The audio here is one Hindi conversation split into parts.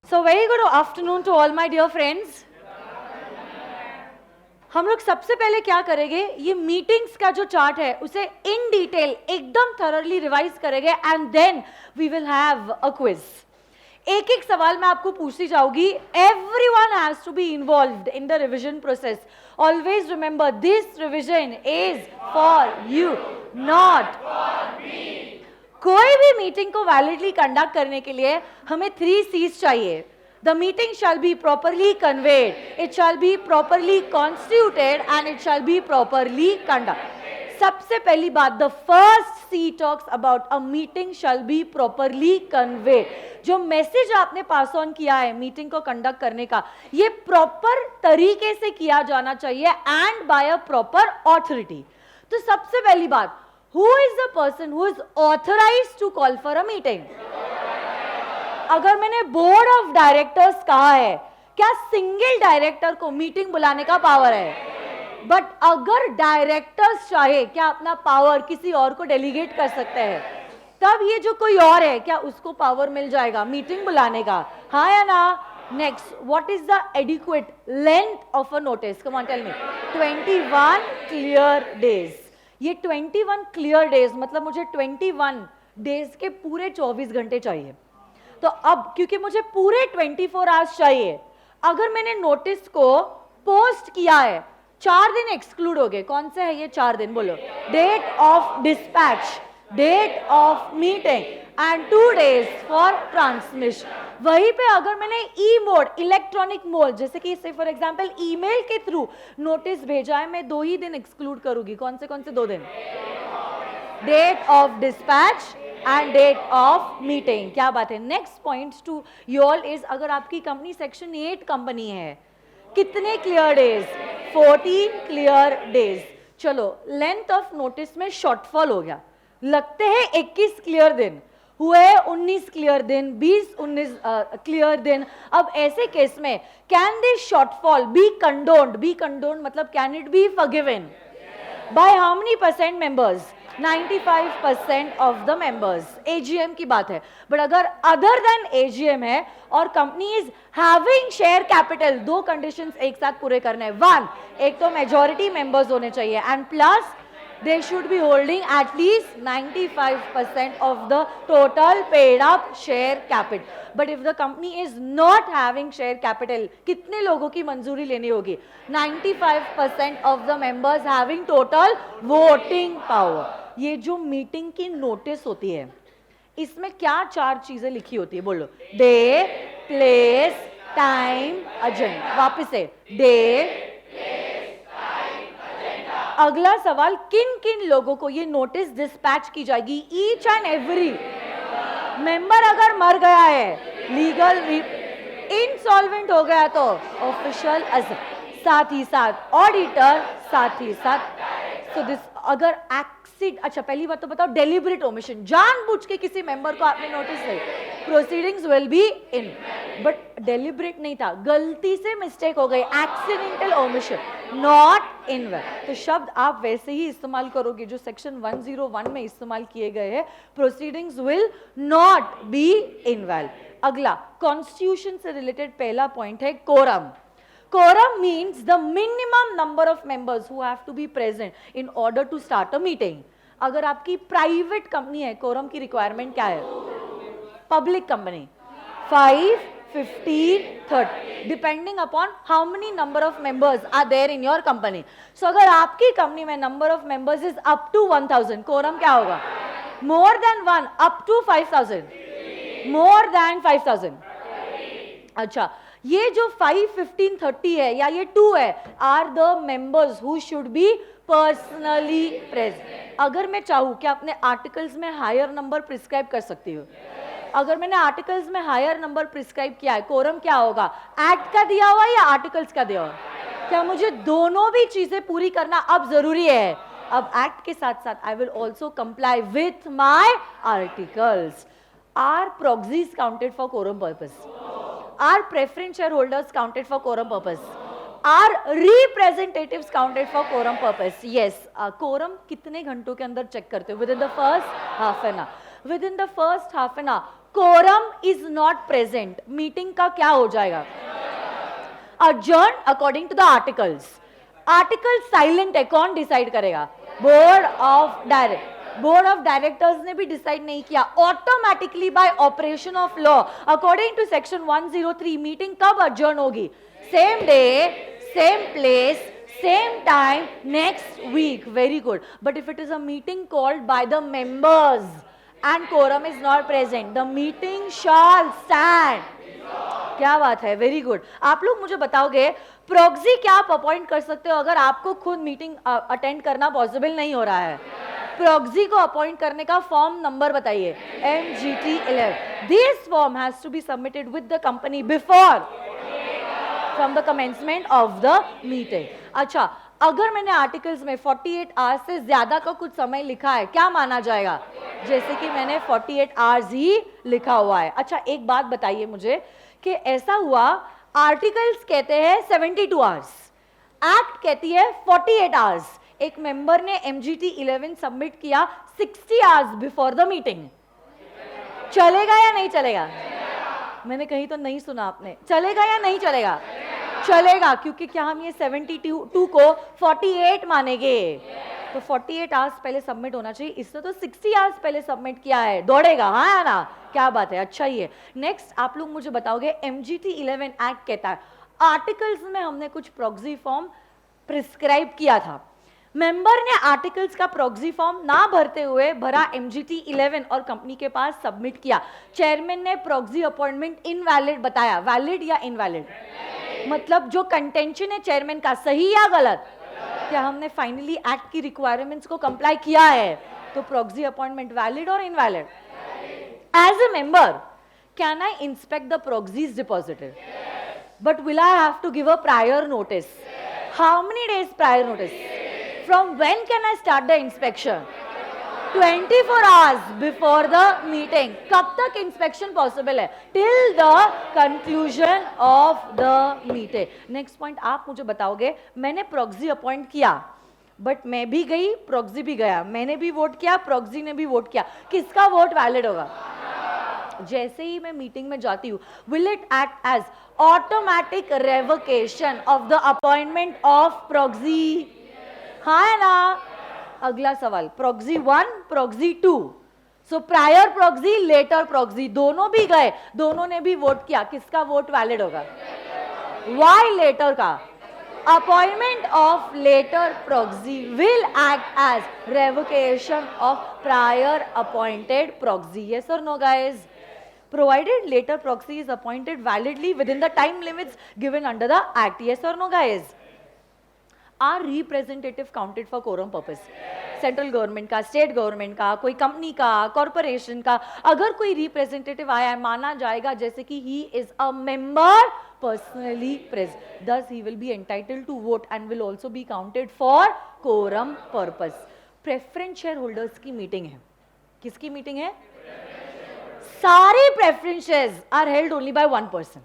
So very good afternoon to all my dear friends. हम लोग सबसे पहले क्या करेंगे, ये मीटिंग्स का जो चार्ट है उसे इन डिटेल एकदम थॉरली रिवाइज करेंगे and then we will have a quiz. एक एक सवाल मैं आपको पूछती जाऊंगी. Everyone has to be involved in the revision process. Always remember this revision is for you, not for me. कोई भी मीटिंग को वैलिडली कंडक्ट करने के लिए हमें 3 C's चाहिए. The meeting shall be properly conveyed, it shall be properly constituted and it shall be properly conducted. सबसे पहली बात, the first C talks about a meeting shall be properly conveyed. जो मैसेज आपने पास ऑन किया है मीटिंग को कंडक्ट करने का, ये प्रॉपर तरीके से किया जाना चाहिए and by a proper authority. तो सबसे पहली बात, who is the person who is authorized to call for a meeting? अगर मैंने बोर्ड ऑफ डायरेक्टर्स कहा है, क्या सिंगल डायरेक्टर को मीटिंग बुलाने का पावर है? बट अगर डायरेक्टर्स चाहे, क्या अपना पावर किसी और को डेलीगेट कर सकते हैं? तब ये जो कोई और है, क्या उसको पावर मिल जाएगा मीटिंग बुलाने का? हाँ या ना? Next, what is the adequate length of a notice? Come on tell me. 21 clear days. ये 21 क्लियर डेज मतलब मुझे 21 डेज के पूरे 24 घंटे चाहिए. तो अब क्योंकि मुझे पूरे 24 आवर्स चाहिए, अगर मैंने नोटिस को पोस्ट किया है, 4 दिन एक्सक्लूड हो गए. कौन से है ये 4 दिन? बोलो. Date of dispatch, date of meeting and 2 days for transmission. वहीं पे अगर मैंने ई मोड, इलेक्ट्रॉनिक मोड, जैसे कि फॉर एग्जांपल ईमेल के थ्रू नोटिस भेजा है, मैं 2 ही दिन एक्सक्लूड करूंगी. कौन से 2 दिन? Date of dispatch and date of meeting. क्या बात है. Next point to you all is, अगर आपकी कंपनी सेक्शन 8 कंपनी है, कितने क्लियर डेज? 14 clear days. चलो, लेंथ ऑफ नोटिस में शॉर्टफॉल हो गया, लगते हैं 21 क्लियर दिन हुए, 19 क्लियर दिन, 19 क्लियर दिन. अब ऐसे केस में can this shortfall be condoned? Be condoned मतलब can it be forgiven by how many percent members? 95% of the members. AGM की बात है. बट अगर अदर देन एजीएम है और company is having share capital, 2 conditions एक साथ पूरे करने हैं. 1, एक तो मेजॉरिटी मेंबर्स होने चाहिए and plus they should be holding at least 95% of the total paid up share capital. But if the company is not having share capital, कितने लोगों की मंजूरी लेनी होगी? 95% of the members having total voting power. ये जो मीटिंग की नोटिस होती है, इसमें क्या 4 चीजें लिखी होती है? बोलो. Day, place, time, agenda. वापस से, डे. अगला सवाल, किन किन लोगों को ये नोटिस डिस्पैच की जाएगी? Each and every member. अगर मर गया है, लीगल इंसॉल्वेंट हो गया तो ऑफिशियल, साथ ही साथ ऑडिटर, साथ ही साथ. तो दिस अगर एक्सीड, अच्छा पहली बात तो बताओ, डेलिब्रेट ओमिशन, जानबूझ के किसी मेंबर को आपने notice the, proceedings will be in. But deliberate नहीं था, गलती से मिस्टेक हो गई, एक्सीडेंटल ओमिशन, नॉट इनवैल. तो शब्द आप वैसे ही इस्तेमाल करोगे जो सेक्शन 101 में इस्तेमाल किए गए हैं. Proceedings will not be invalid. अगला, कॉन्स्टिट्यूशन से रिलेटेड पहला पॉइंट है quorum. Quorum means the minimum number of members who have to be present in order to start a meeting. अगर आपकी प्राइवेट कंपनी है, कोरम की रिक्वायरमेंट क्या है? Public company 5, 15, 30 depending upon how many number of members are there in your company. So अगर आपकी कंपनी में number of members is up to 1000, quorum क्या होगा? More than 1, up to 5000, more than 5000. अच्छा, ये जो 5, 15, 30 है या ये 2 है, are the members who should be personally present. अगर मैं चाहूँ कि अपने आर्टिकल्स में हायर नंबर प्रिस्क्राइब कर सकती हूँ. अगर मैंने आर्टिकल्स में हायर नंबर प्रिस्क्राइब किया है, कोरम क्या होगा? एक्ट का दिया हुआ या आर्टिकल्स का दिया हुआ? क्या मुझे दोनों भी चीजें पूरी करना अब जरूरी है? अब एक्ट के साथ साथ I will also comply with my articles. Are proxies counted for quorum purpose? Are preference shareholders counted for quorum purpose? Are representatives counted for quorum purpose? Yes. Quorum कितने घंटों के अंदर चेक करते हो? Within the first half an hour. Within the first half an hour, quorum is not present, meeting का क्या हो जाएगा? Adjourn according to the articles. Article silent है, कौन डिसाइड करेगा? बोर्ड ऑफ डायरेक्टर्स ने भी डिसाइड नहीं किया. Automatically by operation of law according to section 103 meeting कब अडजर्न होगी? Same day, same place, same time, next week. Very good. But if it is a meeting called by the members and quorum is not present, the meeting shall stand. क्या बात है, वेरी गुड. आप लोग मुझे बताओगे प्रॉक्सी क्या आप अपॉइंट कर सकते हो अगर आपको खुद मीटिंग अटेंड करना पॉसिबल नहीं हो रहा है? प्रॉक्सी को अपॉइंट करने का फॉर्म नंबर बताइए. MGT 11. This form has to be submitted with the company before from the commencement of the meeting. अच्छा, अगर मैंने आर्टिकल्स में 48 आवर्स से ज्यादा का कुछ समय लिखा है, क्या माना जाएगा? जैसे कि मैंने 48 आवर्स ही लिखा हुआ है. अच्छा, एक बात बताइए मुझे कि ऐसा हुआ, आर्टिकल्स कहते हैं 72 आवर्स, एक्ट कहती है 48 आवर्स. एक मेंबर ने MGT 11 सबमिट किया 60 आवर्स बिफोर द मीटिंग. चलेगा या नहीं चलेगा? मैंने कहीं तो नहीं सुना आपने. चलेगा या नहीं चलेगा? चलेगा, क्योंकि क्या हम ये 72 को 48 मानेंगे? तो 48 आवर्स पहले सबमिट होना चाहिए. इसने तो 60 आवर्स पहले सबमिट किया है. दौड़ेगा, हाँ या ना? क्या बात है, अच्छा ही है. नेक्स्ट आप लोग मुझे बताओगे MGT 11 एक्ट कहता है आर्टिकल्स में हमने कुछ प्रॉक्सी फॉर्म प्रिस्क्राइब किया था. मेंबर ने आर्टिकल्स का प्रॉक्सी फॉर्म ना भरते हुए भरा MGT 11 और कंपनी के पास सबमिट किया. चेयरमैन ने प्रॉक्सी अपॉइंटमेंट इनवैलिड बताया. वैलिड या इनवैलिड? मतलब जो कंटेंशन है चेयरमैन का, सही या गलत? क्या हमने फाइनली एक्ट की रिक्वायरमेंट्स को कंप्लाई किया है? तो प्रॉक्सी अपॉइंटमेंट वैलिड और invalid? As a member can I inspect the proxies deposited, but will I have to give a prior notice? How many days prior notice? From when can I start the inspection? 24 hours before the meeting. कब तक inspection possible है? Till the conclusion of the meeting. Next point आप मुझे बताओगे, मैंने proxy appoint किया, but मैं भी गई, proxy भी गया, मैंने भी वोट किया, proxy ने भी वोट किया, किसका वोट वैलिड होगा? जैसे ही मैं मीटिंग में जाती हूँ, will it act as automatic revocation of the appointment of proxy? हाँ है ना? अगला सवाल, proxy 1, proxy 2. So prior proxy, later proxy, दोनों भी गए, दोनों ने भी वोट किया, किसका वोट वैलिड होगा? वाई लेटर का? Appointment of later proxy will act as revocation of prior appointed proxy. Yes और no guys? provided later proxy is appointed validly within the time limits given under the act. Yes or no guys? Are representative counted for quorum purpose? Central government का, स्टेट गवर्नमेंट का, कोई कंपनी का, कॉर्पोरेशन का, अगर कोई रिप्रेजेंटेटिव आया है, माना जाएगा जैसे कि he is a member personally present, thus he will be entitled to vote and will also be counted for quorum purpose. Preference share holders की मीटिंग है. किसकी मीटिंग है? सारे preference shares are held only by one person.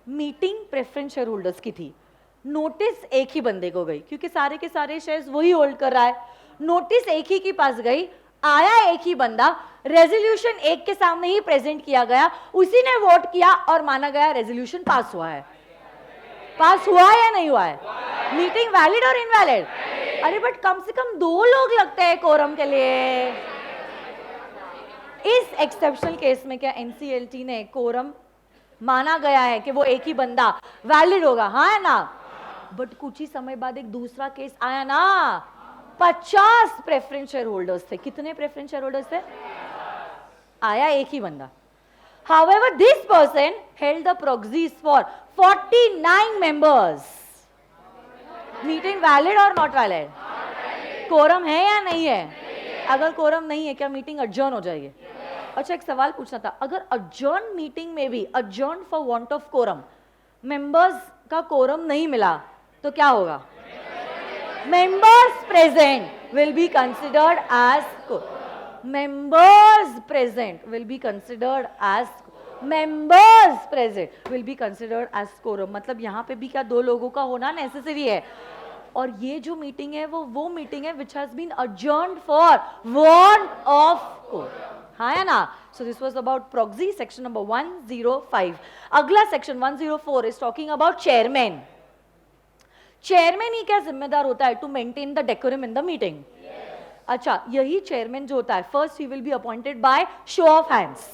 Meeting preference share holders की थी, नोटिस एक ही बंदे को गई, क्योंकि सारे के सारे शेयर्स वही होल्ड कर रहा है. नोटिस एक ही के पास गई, आया एक ही बंदा, रेजोल्यूशन एक के सामने ही प्रेजेंट किया गया, उसी ने वोट किया और माना गया रेजोल्यूशन पास हुआ है. पास हुआ या नहीं हुआ है? मीटिंग वैलिड और इनवैलिड? अरे बट कम से कम 2 लोग लगते हैं कोरम के लिए. इस एक्सेप्शनल केस में क्या NCLT ने कोरम माना गया है कि वो एक ही बंदा वैलिड होगा, हाँ है ना? बट कुछ ही समय बाद एक दूसरा केस आया ना, 50 प्रेफरेंस शेयर होल्डर्स थे. कितने प्रेफरेंस शेयर होल्डर्स थे? आया एक ही बंदा. However, this person held the proxies for 49 members. Meeting valid or not valid? Quorum है या नहीं है? अगर कोरम नहीं है, क्या मीटिंग अडजर्न हो जाएगी? अच्छा, एक सवाल पूछना था, अगर अडजर्न मीटिंग में भी adjourn for want of quorum, members का कोरम नहीं मिला, तो क्या होगा? Members present will be considered as members present will be considered as members present will be considered as quorum. मतलब यहाँ पे भी क्या 2 लोगों का होना नेसेसरी है. और ये जो मीटिंग है वो मीटिंग है which has been adjourned for want of quorum. हाँ या ना? So this was about proxy, section number 105. अगला section 104 is talking about chairman. Chairman ही क्या जिम्मेदार होता है? To maintain the decorum in the meeting. अच्छा, यही चेयरमैन जो होता है, first he will be appointed by show of hands.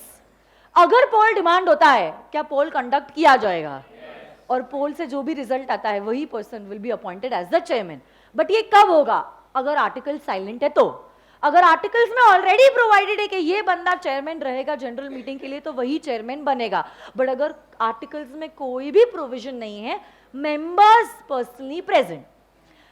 अगर पोल डिमांड होता है, क्या पोल कंडक्ट किया जाएगा? और पोल से जो भी रिजल्ट आता है, वही person will be appointed as the chairman. But ये कब होगा? अगर आर्टिकल साइलेंट है तो. अगर आर्टिकल्स में ऑलरेडी प्रोवाइडेड है कि ये बंदा चेयरमैन रहेगा जनरल मीटिंग के लिए, तो वही चेयरमैन बनेगा. बट अगर आर्टिकल्स में कोई भी प्रोविजन नहीं है, members personally present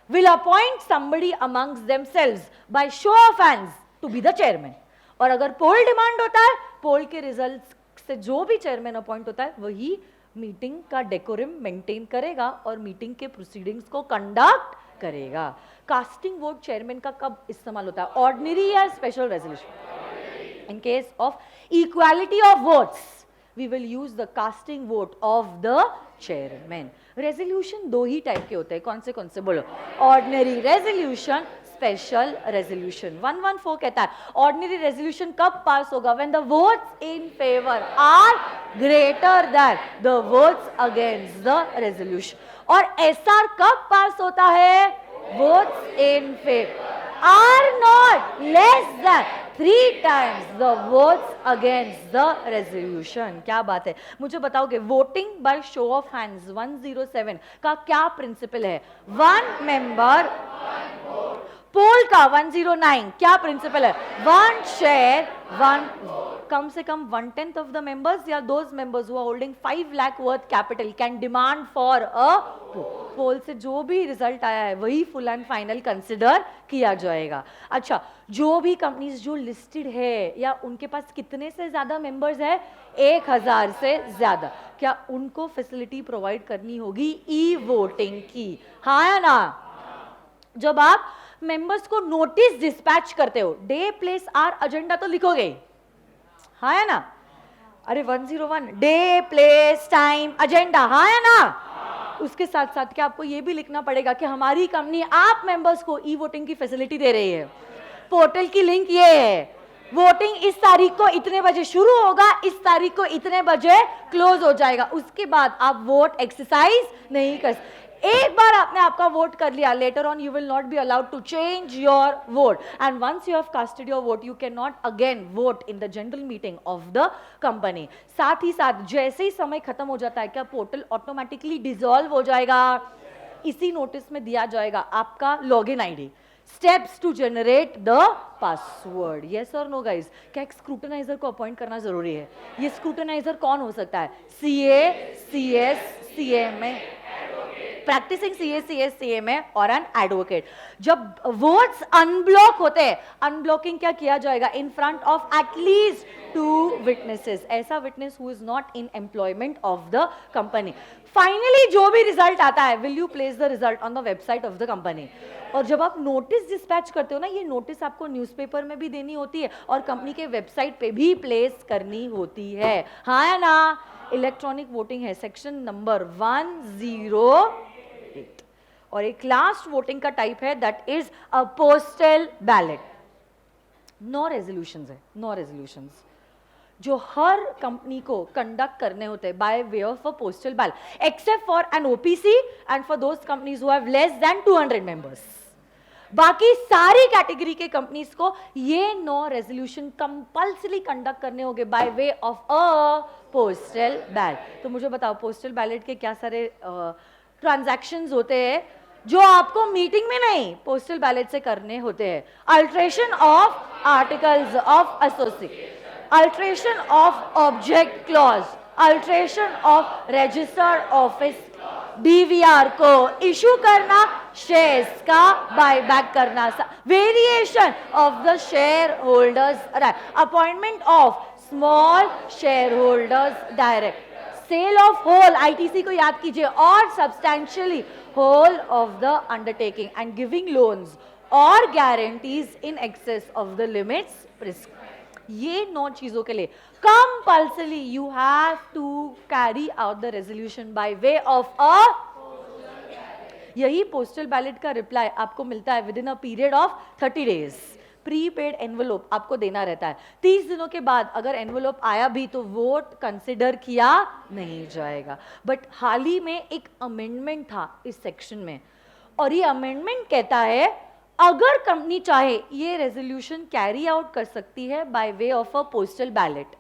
will appoint somebody amongst themselves by show of hands to be the chairman. और अगर पोल डिमांड होता है, पोल के रिजल्ट से जो भी चेयरमैन अपॉइंट होता है, वही मीटिंग का डेकोरम मेंटेन करेगा और मीटिंग के प्रोसीडिंग्स को कंडक्ट करेगा. कास्टिंग वोट चेयरमैन का कब इस्तेमाल होता है? ऑर्डिनरी या special resolution? In case of equality of votes we will use the casting vote of the chairman. Resolution दो ही टाइप के होते हैं. कौन से बोलो? Ordinary resolution, special resolution. 114 कहता है ऑर्डिनरी रेजोल्यूशन कब पास होगा? When the votes in favour are greater than the votes against the resolution. और एसआर कब पास होता है? Votes in favour are not less than 3 times the votes against the resolution. क्या बात है? मुझे बताओगे voting by show of hands 107 का क्या प्रिंसिपल है? 1 मेंबर पोल का 109 क्या प्रिंसिपल है? 1 शेयर 1 कम से कम 1/10 of the members या those members who are holding 5 lakh worth capital can demand for a पोल से जो भी रिजल्ट आया है वही फुल एंड फाइनल कंसिडर किया जाएगा. अच्छा, जो भी कंपनीज जो लिस्टेड है या उनके पास कितने से ज्यादा मेंबर्स है? 1000 से ज्यादा, क्या उनको फैसिलिटी प्रोवाइड करनी होगी ई वोटिंग की? हाँ या ना? जब आप मेंबर्स को नोटिस डिस्पैच करते हो, डे प्लेस आर एजेंडा तो लिखोगे, हाँ या ना? अरे 101 डे प्लेस टाइम एजेंडा, हाँ या ना? उसके साथ साथ क्या आपको ये भी लिखना पड़ेगा कि हमारी कंपनी आप मेंबर्स को ई वोटिंग की फैसिलिटी दे रही है. पोर्टल की लिंक ये है, वोटिंग इस तारीख को इतने बजे शुरू होगा, इस तारीख को इतने बजे क्लोज हो जाएगा. उसके बाद आप वोट एक्सरसाइज नहीं कर. एक बार आपने आपका वोट कर लिया, later on you will not be allowed to change your vote. And once you have casted your vote, you can not again vote in the general meeting of the company. साथ ही साथ जैसे ही समय खत्म हो जाता है, क्या पोर्टल ऑटोमेटिकली डिसॉल्व हो जाएगा? इसी नोटिस में दिया जाएगा आपका login ID, steps to generate the password. Yes और नो गाइज? क्या एक स्क्रूटनाइजर को अपॉइंट करना जरूरी है? ये स्क्रूटनाइजर कौन हो सकता है? CA, CS, CMA, practising CA, CS, CMA और एन एडवोकेट. जब वोट्स अनब्लॉक होते हैं, अनब्लॉकिंग क्या किया जाएगा? In front of at least 2 witnesses. ऐसा witness who is not in employment of the company. Finally जो भी रिजल्ट आता है, will you place the result on the website of the company. और जब आप नोटिस डिस्पैच करते हो ना, ये नोटिस आपको न्यूज़पेपर में भी देनी होती है और कंपनी के वेबसाइट पे भी प्लेस करनी होती है, हाँ या ना? इलेक्ट्रॉनिक वोटिंग है सेक्शन नंबर 108 और एक लास्ट वोटिंग का टाइप है that is a postal ballot. 9 resolutions है, 9 रेजोल्यूशंस जो हर कंपनी को कंडक्ट करने होते हैं by way of a postal ballot, except for an OPC and for those companies who have less than 200 members. बाकी सारी कैटेगरी के कंपनीज को ये 9 रेजोल्यूशन कंपल्सरी कंडक्ट करने होंगे by way of a postal ballot. तो मुझे बताओ पोस्टल बैलेट के क्या सारे ट्रांजैक्शंस होते हैं जो आपको मीटिंग में नहीं, पोस्टल बैलेट से करने होते हैं? Alteration of articles of association, alteration of object clause, alteration of registered office, DVR को इशू करना, शेयर्स का बायबैक करना, variation of the share holders right, appointment of small shareholders direct, sale of whole ITC को याद कीजिए, और substantially whole of the undertaking and giving loans और guarantees in excess of the limits prescribed. ये 9 चीजों के लिए compulsory you have to carry out the resolution by way of a. यही पोस्टल बैलेट का रिप्लाई आपको मिलता है with in a period of 30 days. Prepaid envelope आपको देना रहता है। 30 दिनों के बाद अगर एनवलप आया भी तो वोट कंसिडर किया नहीं जाएगा। बट हाल ही में एक अमेंडमेंट था इस सेक्शन में, और ये अमेंडमेंट कहता है अगर कंपनी चाहे ये रेजोल्यूशन कैरी आउट कर सकती है by way of a postal ballot.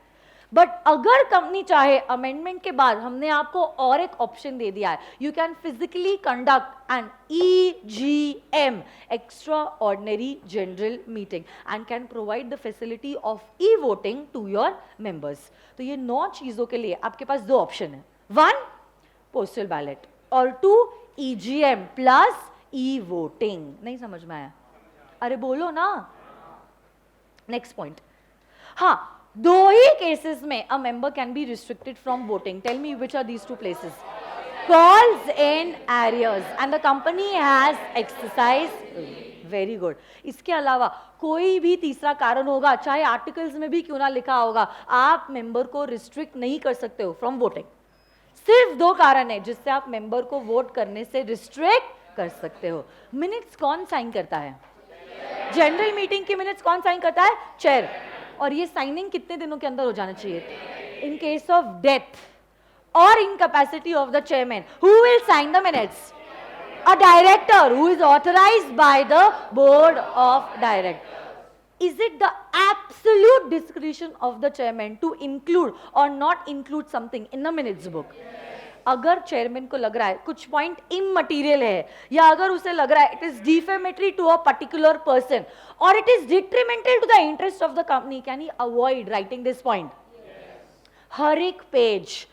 But अगर कंपनी चाहे, अमेंडमेंट के बाद हमने आपको और एक ऑप्शन दे दिया है, you can physically conduct an EGM, extraordinary general meeting, and can provide the facility of voting to your members. तो ये 9 चीजों के लिए आपके पास 2 ऑप्शन है, 1 पोस्टल बैलेट और 2 EGM प्लस वोटिंग। नहीं समझ में आया? अरे बोलो ना। नेक्स्ट पॉइंट, हाँ, 2 ही केसेस में a member can be restricted from voting. Tell me which are these 2 places? Calls in arrears and the company has exercise. Very good. इसके अलावा कोई भी तीसरा कारण होगा, चाहे आर्टिकल्स में भी क्यों ना लिखा होगा, आप मेंबर को रिस्ट्रिक्ट नहीं कर सकते हो फ्रॉम वोटिंग। सिर्फ 2 कारण है जिससे आप मेंबर को वोट करने से रिस्ट्रिक्ट कर सकते हो। मिनट्स कौन साइन करता है? जनरल मीटिंग की मिनट्स कौन साइन करता है? चेयर। और ये साइनिंग कितने दिनों के अंदर हो जाना चाहिए? इन केस ऑफ डेथ और incapacity of the chairman, who will sign the minutes? A director who is authorized by the board of directors. Is it the absolute discretion of the chairman to include or not include something in the minutes book? अगर चेयरमैन को लग रहा है कुछ पॉइंट इमटेरियल है, या अगर उसे लग रहा है it is defamatory to a particular person और it is detrimental to the interest of the company, can he avoid writing this point? हर एक पेज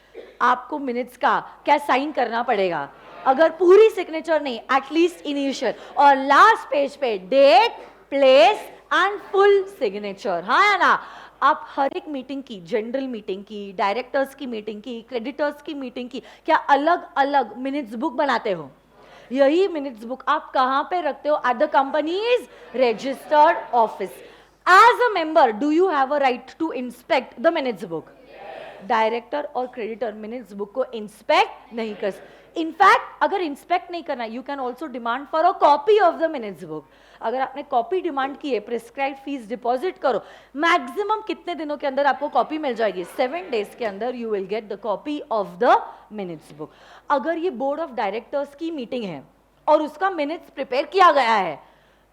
आपको मिनट्स का क्या साइन करना पड़ेगा? अगर पूरी सिग्नेचर नहीं, एटलीस्ट इनिशियल, और लास्ट पेज पे date, place and full signature. हाँ या ना? आप हर एक मीटिंग की, जनरल मीटिंग की, डायरेक्टर्स की मीटिंग की, क्रेडिटर्स की मीटिंग की, क्या अलग अलग मिनट्स बुक बनाते हो? यही मिनट्स बुक आप कहां पे रखते हो? At the company's registered office. As a member do you have a right to inspect the minutes book? Director और क्रेडिटर मिनट्स बुक को इंस्पेक्ट नहीं कर सकते। इनफैक्ट अगर इंस्पेक्ट नहीं करना, you can also demand for a copy of the minutes book. अगर आपने कॉपी डिमांड की है, प्रिस्क्राइब फीस डिपॉजिट करो, मैक्सिमम कितने दिनों के अंदर आपको कॉपी मिल जाएगी? 7 डेज के अंदर you will get the copy of the minutes book. अगर ये बोर्ड ऑफ डायरेक्टर्स की मीटिंग है और उसका मिनट्स प्रिपेयर किया गया है,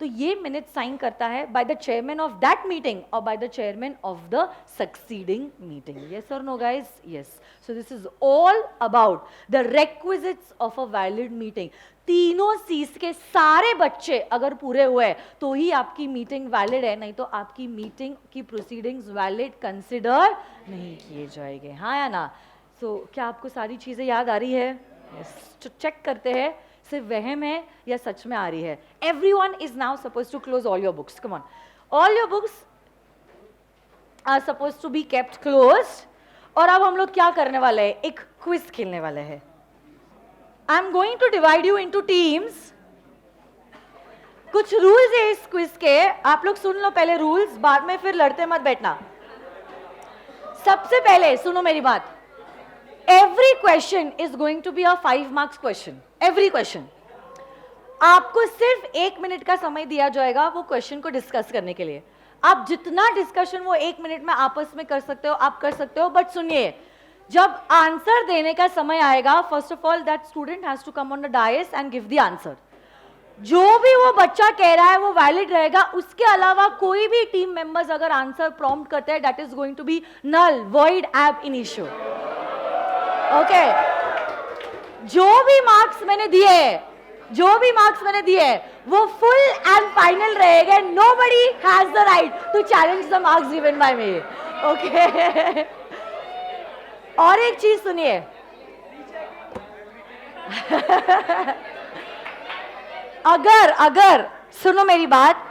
तो ये मिनट साइन करता है by the chairman of that meeting और by the chairman of the succeeding meeting. Yes और no guys? Yes. So this is all about the requisites of a valid meeting. तीनों सीज के सारे बच्चे अगर पूरे हुए तो ही आपकी मीटिंग वैलिड है, नहीं तो आपकी मीटिंग की प्रोसीडिंग्स वैलिड कंसिडर नहीं किए जाएंगे। हाँ या ना? सो क्या आपको सारी चीजें याद आ रही है? यस। चेक करते हैं सिर्फ वहम है या सच में आ रही है। Everyone is now suppose to close all your books. Come on, all your books are suppose to be kept closed. और अब हम लोग क्या करने वाले हैं? एक क्विज खेलने वाले हैं। I am going to divide you into teams. कुछ रूल्स है इस क्विज के, आप लोग सुन लो पहले रूल्स, बाद में फिर लड़ते मत बैठना। सबसे पहले सुनो मेरी बात, every question is going to be a 5 marks question. Every question. आपको सिर्फ 1 मिनट का समय दिया जाएगा वो क्वेश्चन को डिस्कस करने के लिए। आप जितना डिस्कशन वो 1 मिनट में आपस में कर सकते हो, आप कर सकते हो। बट सुनिए, जब आंसर देने का समय आएगा, first of all that student has to come on the dais and give the answer. जो भी वो बच्चा कह रहा है वो वैलिड रहेगा। उसके अलावा कोई भी टीम मेंबर्स अगर आंसर प्रॉम्प्ट करते हैं, that is going to be null, void, ab initio. Okay, जो भी मार्क्स मैंने दिए वो फुल एंड फाइनल रहेगा। Nobody has the right to challenge the marks given by me. Okay, और एक चीज सुनिए, अगर सुनो मेरी बात,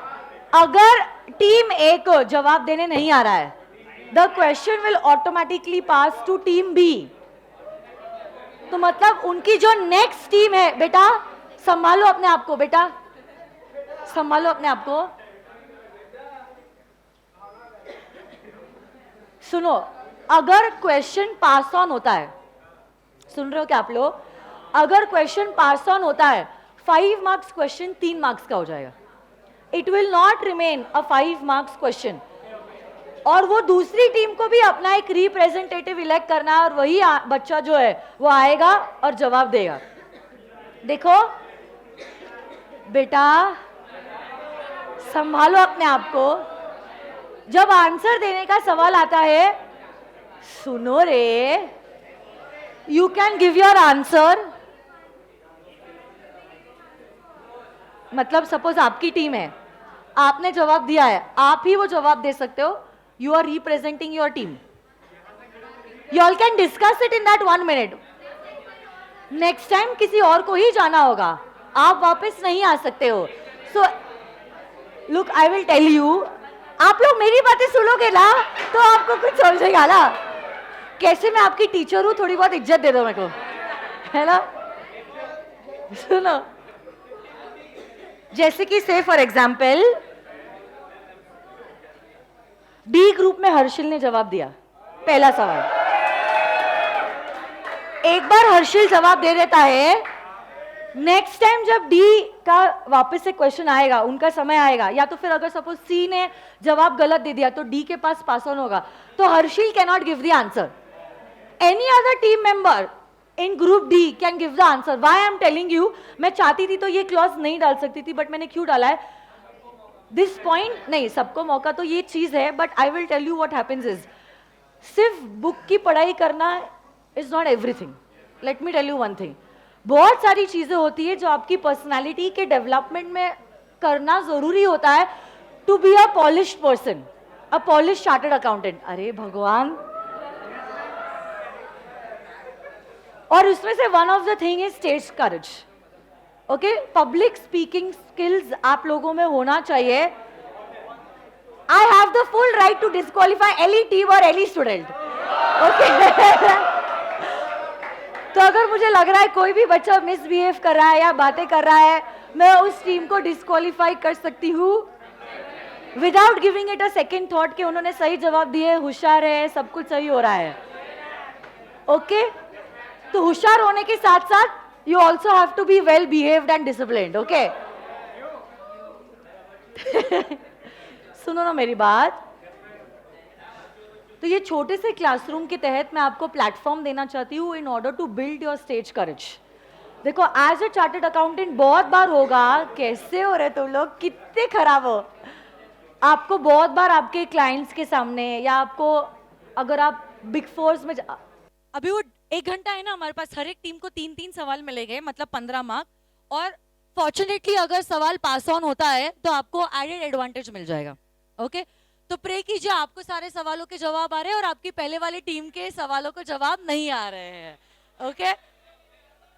अगर टीम ए को जवाब देने नहीं आ रहा है, the question will automatically pass to team B. तो मतलब उनकी जो नेक्स्ट टीम है, बेटा संभालो अपने आप को, बेटा संभालो अपने आप को। सुनो, अगर क्वेश्चन पास ऑन होता है, सुन रहे हो क्या आप लोग? अगर क्वेश्चन पास ऑन होता है, 5 मार्क्स क्वेश्चन 3 मार्क्स का हो जाएगा। It will not remain a 5 marks question, और वो दूसरी टीम को भी अपना एक रिप्रेजेंटेटिव इलेक्ट करना है, और वही बच्चा जो है वो आएगा और जवाब देगा। देखो बेटा, संभालो अपने आप को। जब आंसर देने का सवाल आता है, सुनो रे, you can give your answer. मतलब सपोज आपकी टीम है, आपने जवाब दिया है, आप ही वो जवाब दे सकते हो। You are representing your team, you all can discuss it in that 1 minute. Next time किसी और को ही जाना होगा, आप वापस नहीं आ सकते हो। So look, I will tell you, आप लोग मेरी बातें सुनोगे ना तो आपको कुछ समझेगा ना। कैसे मैं आपकी टीचर हूं, थोड़ी बहुत इज्जत दे दो मेरे को, है ना। सुनो, जैसे कि से फॉर एग्जाम्पल डी ग्रुप में हर्षिल ने जवाब दिया पहला सवाल। एक बार हर्षिल जवाब दे देता है, नेक्स्ट टाइम जब डी का वापस से क्वेश्चन आएगा, उनका समय आएगा, या तो फिर अगर सपोज सी ने जवाब गलत दे दिया तो डी के पास पास ऑन होगा, तो Harshil can not give the answer. Any other team member in group D can give the answer. Why I am telling you, मैं चाहती थी तो ये क्लॉज नहीं डाल सकती थी, बट मैंने क्यों डाला है, दिस पॉइंट नहीं, सबको मौका तो ये चीज है, but I will tell you what happens is, सिर्फ बुक की पढ़ाई करना is not everything. Let me tell you one thing, बहुत सारी चीजें होती है जो आपकी पर्सनालिटी के डेवलपमेंट में करना जरूरी होता है, to be a polished person, a polished chartered accountant. अरे भगवान, और उसमें से one of the thing is stage courage. Okay, public speaking skills आप लोगों में होना चाहिए। I have the full right to disqualify any team और एनी स्टूडेंट। ओके, तो अगर मुझे लग रहा है कोई भी बच्चा मिसबिहेव कर रहा है या बातें कर रहा है, मैं उस टीम को डिस्क्वालीफाई कर सकती हूँ without giving it a second thought कि उन्होंने सही जवाब दिए, होशियार है, सब कुछ सही हो रहा है। ओके, तो होशियार होने के साथ साथ you also have to be well behaved and disciplined, okay? सुनो ना मेरी बात। तो ये छोटे से क्लासरूम के तहत मैं आपको प्लेटफॉर्म देना चाहती हूँ in order to build your stage courage. देखो, एज अ चार्टर्ड अकाउंटेंट बहुत बार होगा, कैसे हो रहे तुम लोग, कितने खराब हो, आपको बहुत बार आपके क्लाइंट्स के सामने, या आपको अगर आप बिग फोर्स में अभी वो 1 घंटा है ना हमारे पास, हर एक टीम को 3-3 सवाल मिलेंगे, मतलब 15 मार्क, और फॉर्चुनेटली अगर सवाल पास ऑन होता है तो आपको एडेड एडवांटेज मिल जाएगा। ओके, तो प्रे कीजिए आपको सारे सवालों के जवाब आ रहे हैं और आपकी पहले वाली टीम के सवालों को जवाब नहीं आ रहे हैं। ओके,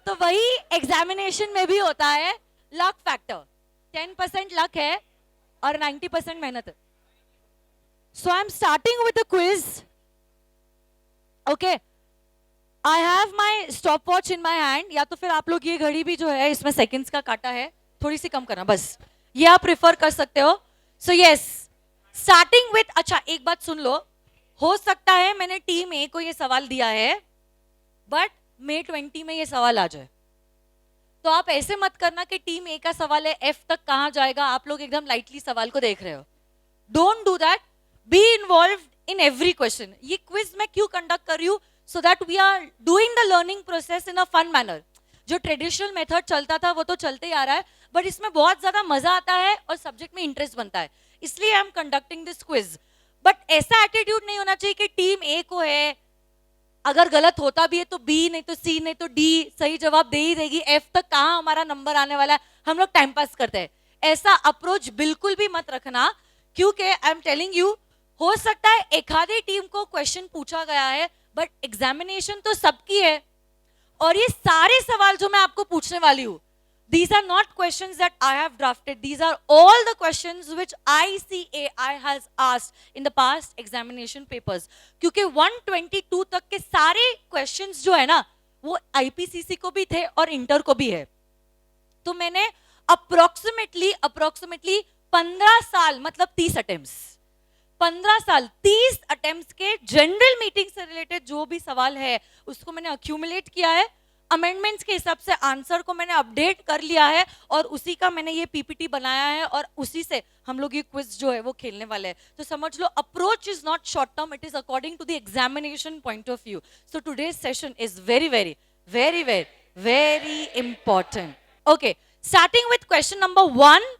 तो वही एग्जामिनेशन में भी होता है, लक फैक्टर। 10% लक है और 90% मेहनत है। So I am starting with the quiz. Okay, I have my stopwatch in my hand, या तो फिर आप लोग ये घड़ी भी जो है इसमें सेकेंड्स का काटा है, थोड़ी सी कम करना बस, ये आप प्रिफर कर सकते हो। सो यस, स्टार्टिंग विथ, अच्छा एक बात सुन लो, हो सकता है मैंने टीम ए को ये सवाल दिया है बट May 20 में ये सवाल आ जाए, तो आप ऐसे मत करना कि टीम ए का सवाल है एफ तक कहां जाएगा, आप लोग एकदम लाइटली सवाल को देख रहे हो। Don't do that, be involve in every question. ये क्विज मैं क्यों कंडक्ट कर रही हूं, so that we are doing the learning process in a fun manner। जो ट्रेडिशनल मेथड चलता था वो तो चलते ही आ रहा है, बट इसमें बहुत ज्यादा मजा आता है और सब्जेक्ट में इंटरेस्ट बनता है, इसलिए I am conducting this quiz. But ऐसा एटीट्यूड नहीं होना चाहिए कि टीम ए को है, अगर गलत होता भी है तो बी, नहीं तो सी, नहीं तो डी सही जवाब दे ही देगी, एफ तक कहां हमारा नंबर आने वाला है, हम लोग टाइम पास करते हैं। ऐसा अप्रोच बिल्कुल भी मत रखना, क्योंकि आई एम टेलिंग यू, हो सकता है एक आधी टीम को क्वेश्चन पूछा गया है बट एग्जामिनेशन तो सबकी है, और ये सारे सवाल जो मैं आपको पूछने वाली हूं, these are not questions that I have drafted, these are all the questions which ICAI has asked in the past examination papers। क्योंकि 122 तक के सारे questions जो है ना वो IPCC को भी थे और इंटर को भी है, तो मैंने approximately 15 साल, मतलब 30 अटेम्प्ट्स, 15 साल 30 अटेम्प्ट्स के जनरल मीटिंग से रिलेटेड जो भी सवाल है उसको मैंने अक्यूमुलेट किया है, अमेंडमेंट्स के हिसाब से आंसर को मैंने अपडेट कर लिया है और उसी का मैंने ये पीपीटी बनाया है और उसी से हम लोग ये क्विज जो है वो खेलने वाले हैं. तो समझ लो approach is not short term, it is according to the examination point of view. So today's session is very very very very very important. Okay, starting with question number 1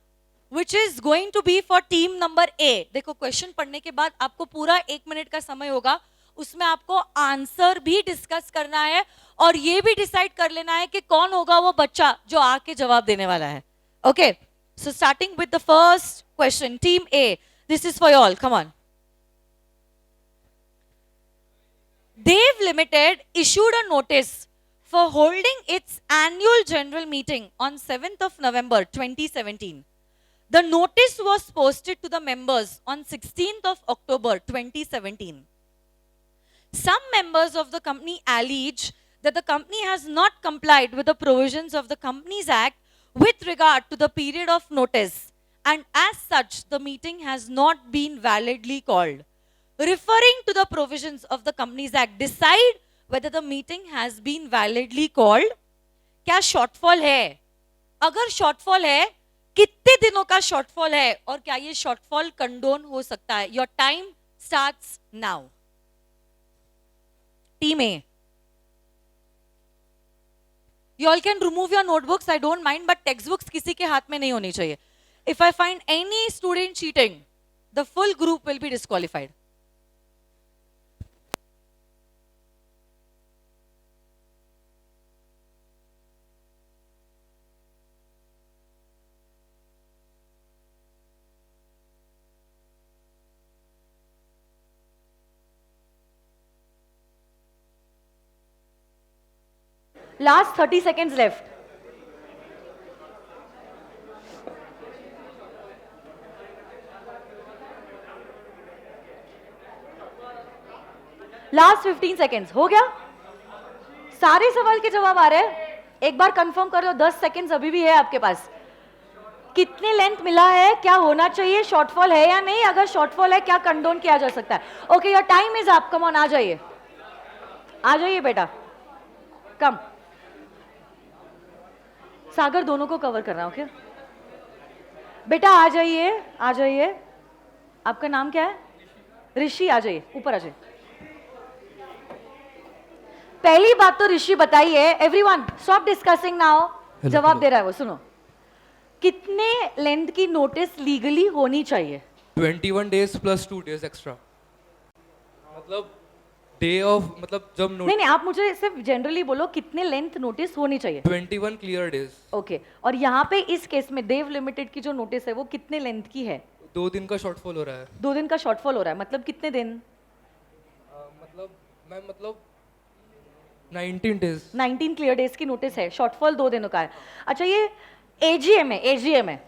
which is going to be for team number A. देखो क्वेश्चन पढ़ने के बाद आपको पूरा 1 मिनट का समय होगा, उसमें आपको आंसर भी डिस्कस करना है और ये भी डिसाइड कर लेना है कि कौन होगा वो बच्चा जो आके जवाब देने वाला है. Okay, so starting with the first question, team A, this is for all, come on. Dave Limited issued a notice for holding its annual general meeting on 7th of November 2017. The notice was posted to the members on 16th of October 2017. Some members of the company allege that the company has not complied with the provisions of the Companies Act with regard to the period of notice, and as such, the meeting has not been validly called. Referring to the provisions of the Companies Act, decide whether the meeting has been validly called. क्या शॉर्टफॉल है? अगर शॉर्टफॉल है, कितने दिनों का शॉर्टफॉल है और क्या ये शॉर्टफॉल कंडोन हो सकता है? Your time starts now. Team A, you all can remove your notebooks, I don't mind, but textbooks किसी के हाथ में नहीं होनी चाहिए. If I find any student cheating, the full group will be disqualified. Last 30 seconds left. Last 15 seconds. हो गया? सारे सवाल के जवाब आ रहे हैं? एक बार कंफर्म कर लो. 10 सेकेंड्स अभी भी है आपके पास. कितने लेंथ मिला है? क्या होना चाहिए? शॉर्टफॉल है या नहीं? अगर शॉर्टफॉल है, क्या कंडोन किया जा सकता है? Okay, your time is up. Come on, आ जाइए, आ जाइए बेटा, कम. सागर दोनों को कवर करना. ओके बेटा, आ जाइए, आ जाइए. आपका नाम क्या है? ऋषि. आ जाइए, ऊपर आ जाइए. पहली बात तो ऋषि बताइए. Everyone stop discussing now. जवाब दे रहा है वो, सुनो. कितने लेंथ की नोटिस लीगली होनी चाहिए? 21 days plus 2 days extra. मतलब डे ऑफ, मतलब जब नहीं नहीं, आप मुझे सिर्फ जनरली बोलो कितने लेंथ नोटिस होनी चाहिए. 21 क्लियर डेज. ओके, और यहाँ पे इस केस में देव लिमिटेड की जो नोटिस है वो कितने लेंथ की है? 2 दिन का शॉर्टफॉल हो रहा है. 2 दिन का शॉर्टफॉल हो रहा है, मतलब कितने दिन? मतलब मैम, मतलब 19 डेज. 19 क्लियर डेज की नोटिस है, शॉर्टफॉल 2 दिनों का है. अच्छा, ये एजीएम है, एजीएम है,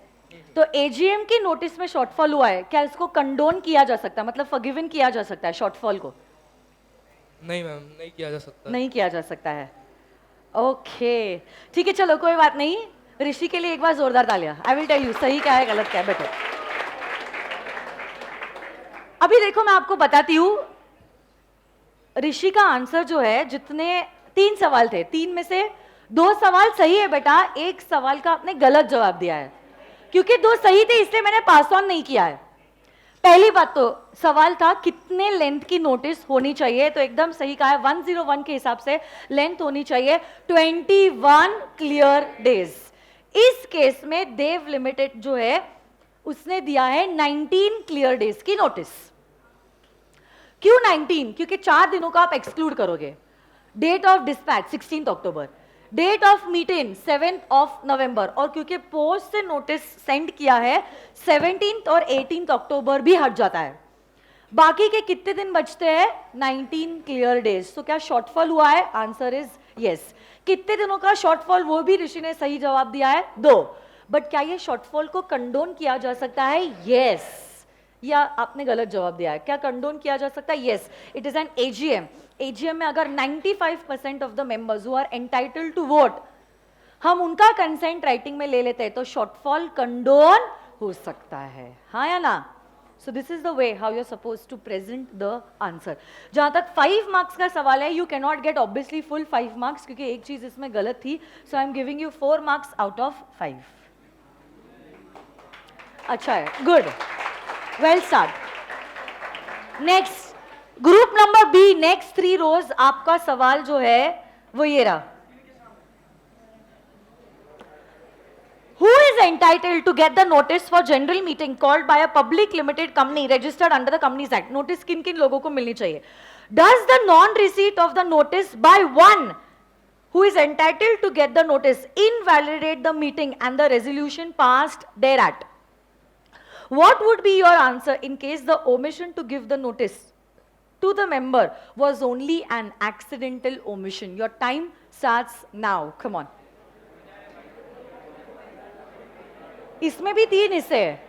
तो एजीएम की नोटिस में शॉर्टफॉल हुआ है, क्या इसको कंडोन किया जा सकता है, मतलब फॉरगिवन किया जा सकता है शॉर्टफॉल को? नहीं मैम, नहीं किया जा सकता. नहीं किया जा सकता है. ओके ठीक है, चलो कोई बात नहीं. ऋषि के लिए एक बार जोरदार तालियां. आई विल टेल यू सही क्या है गलत क्या है. बेटर, अभी देखो मैं आपको बताती हूं. ऋषि का आंसर जो है, जितने 3 सवाल थे, 3 में से 2 सवाल सही है बेटा, 1 सवाल का आपने गलत जवाब दिया है. क्योंकि 2 सही थे इसलिए मैंने पास ऑन नहीं किया है. पहली बात तो सवाल था कितने लेंथ की नोटिस होनी चाहिए, तो एकदम सही कहा है. 101 के हिसाब से लेंथ होनी चाहिए 21 क्लियर डेज. इस केस में देव लिमिटेड जो है उसने दिया है 19 क्लियर डेज की नोटिस. क्यों 19? क्योंकि 4 दिनों का आप एक्सक्लूड करोगे. Date of dispatch 16 October, date of meeting 7 November, और क्योंकि पोस्ट से नोटिस सेंड किया है 17 और 18 अक्टूबर भी हट जाता है. बाकी के कितने दिन बचते हैं? 19 क्लियर डेज. तो क्या शॉर्टफॉल हुआ है? Answer is yes. कितने दिनों का शॉर्टफॉल, वो भी ऋषि ने सही जवाब दिया है, 2. बट क्या ये शॉर्टफॉल को कंडोन किया जा सकता है? यस. या आपने गलत जवाब दिया है. क्या कंडोन किया जा सकता है? Yes. It is an AGM. AGM में अगर 95% of the members who are entitled to vote, हम उनका कंसेंट राइटिंग में ले लेते हैं, तो शॉर्टफॉल कंडोन हो सकता है. हाँ या ना? So this is the way how you're supposed to present the answer. जहाँ तक 5 marks का सवाल है, you cannot get obviously full 5 marks क्योंकि एक चीज इसमें गलत थी. So I'm giving you 4 marks out of 5. अच्छा है, good. Well start. Next. Group number B, next 3 रोज आपका सवाल जो है वो ये रहा. Who is entitled to get the notice for general meeting called by a public limited company registered under the Companies Act? Notice किन किन लोगों को मिलनी चाहिए? Does the non-receipt of the notice by one who is entitled to get the notice invalidate the meeting and the resolution passed thereat? What would be your answer in case the omission to give the notice to the member was only an accidental omission? Your time starts now. Come on. इसमें भी 3 हिस्से हैं.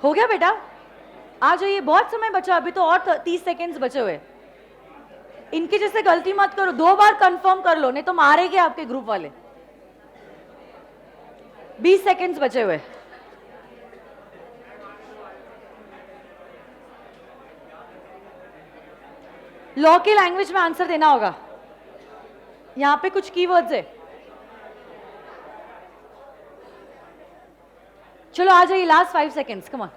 हो गया बेटा, आ जाइए, बहुत समय बचा, अभी तो और 30 सेकेंड्स बचे हुए. इनकी जैसे गलती मत करो, 2 बार कंफर्म कर लो नहीं तो मारेंगे आपके ग्रुप वाले. 20 सेकेंड्स बचे हुए. लॉ की लैंग्वेज में आंसर देना होगा. यहां पे कुछ कीवर्ड्स है. चलो आ जाइए, लास्ट 5 सेकेंड्स. Come on.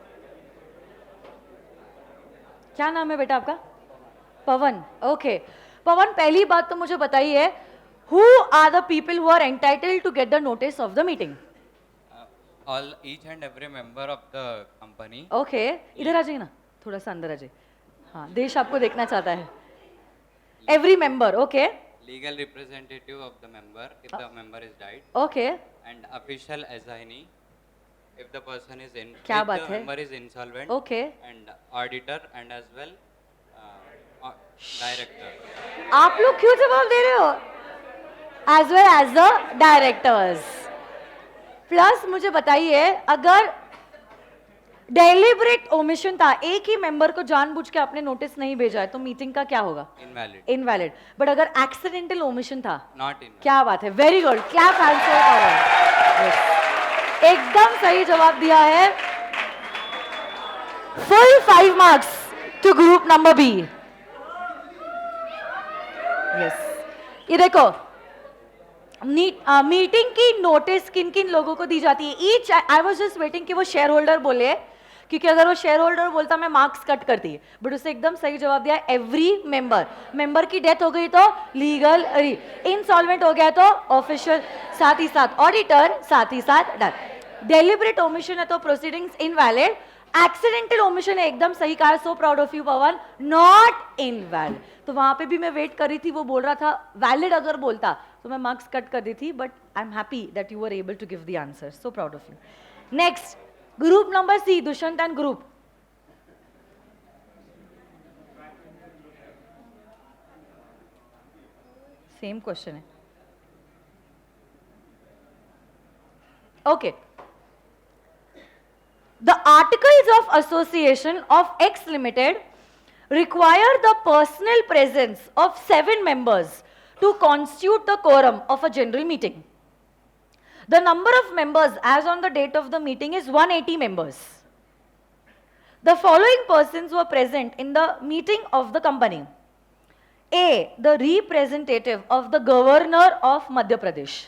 क्या नाम है बेटा आपका? पवन. ओके पवन, पहली बात तो मुझे बताइए, who are the people who are entitled to get the notice of the meeting? all each and every member of the company. Okay इधर आ जाइए ना, थोड़ा सा अंदर आ जाइए. हाँ, देश आपको देखना चाहता है. Every member. Okay. Legal representative of the member if the member is died. Okay. And official assignee if the person is in. क्या if बात the है? member is insolvent. Okay. And auditor and as well director. आप लोग क्यों जवाब दे रहे हो? As well as the directors. Plus मुझे बताइए, अगर डेलिबरेट ओमिशन था, एक ही मेंबर को जानबूझ के आपने नोटिस नहीं भेजा है, तो मीटिंग का क्या होगा? Invalid. इनवैलिड. बट अगर एक्सीडेंटल ओमिशन था, Not invalid. क्या बात है, वेरी गुड, क्लैप आंसर करो. एकदम सही जवाब दिया है. Full 5 marks to group number B. Yes. ये देखो, मीटिंग की नोटिस किन किन लोगों को दी जाती है? Each, I was just waiting कि वो शेयर होल्डर बोले, क्योंकि अगर वो शेयर होल्डर बोलता मैं मार्क्स कट करती, बट उसने एकदम सही जवाब दिया, एवरी मेंबर. मेंबर की डेथ हो गई तो लीगल, इंसॉल्वेंट हो गया तो ऑफिशियल, साथ ही साथ ऑडिटर, साथ ही साथ डन. डेलिबरेट ओमिशन है तो प्रोसीडिंग्स इनवैलिड. एक्सीडेंटल ओमिशन है, एकदम सही कहा, सो proud of you Pawan, not invalid. तो वहां पे भी मैं वेट कर रही थी, वो बोल रहा था वैलिड अगर बोलता तो मैं मार्क्स कट कर दी थी, but I am happy that you are able to give the answer. So proud of you. Next, group number C, Dushyant and group. Same question है. Okay. The articles of association of X Limited require the personal presence of 7 members to constitute the quorum of a general meeting. The number of members as on the date of the meeting is 180 members. The following persons were present in the meeting of the company. A, the representative of the governor of Madhya Pradesh.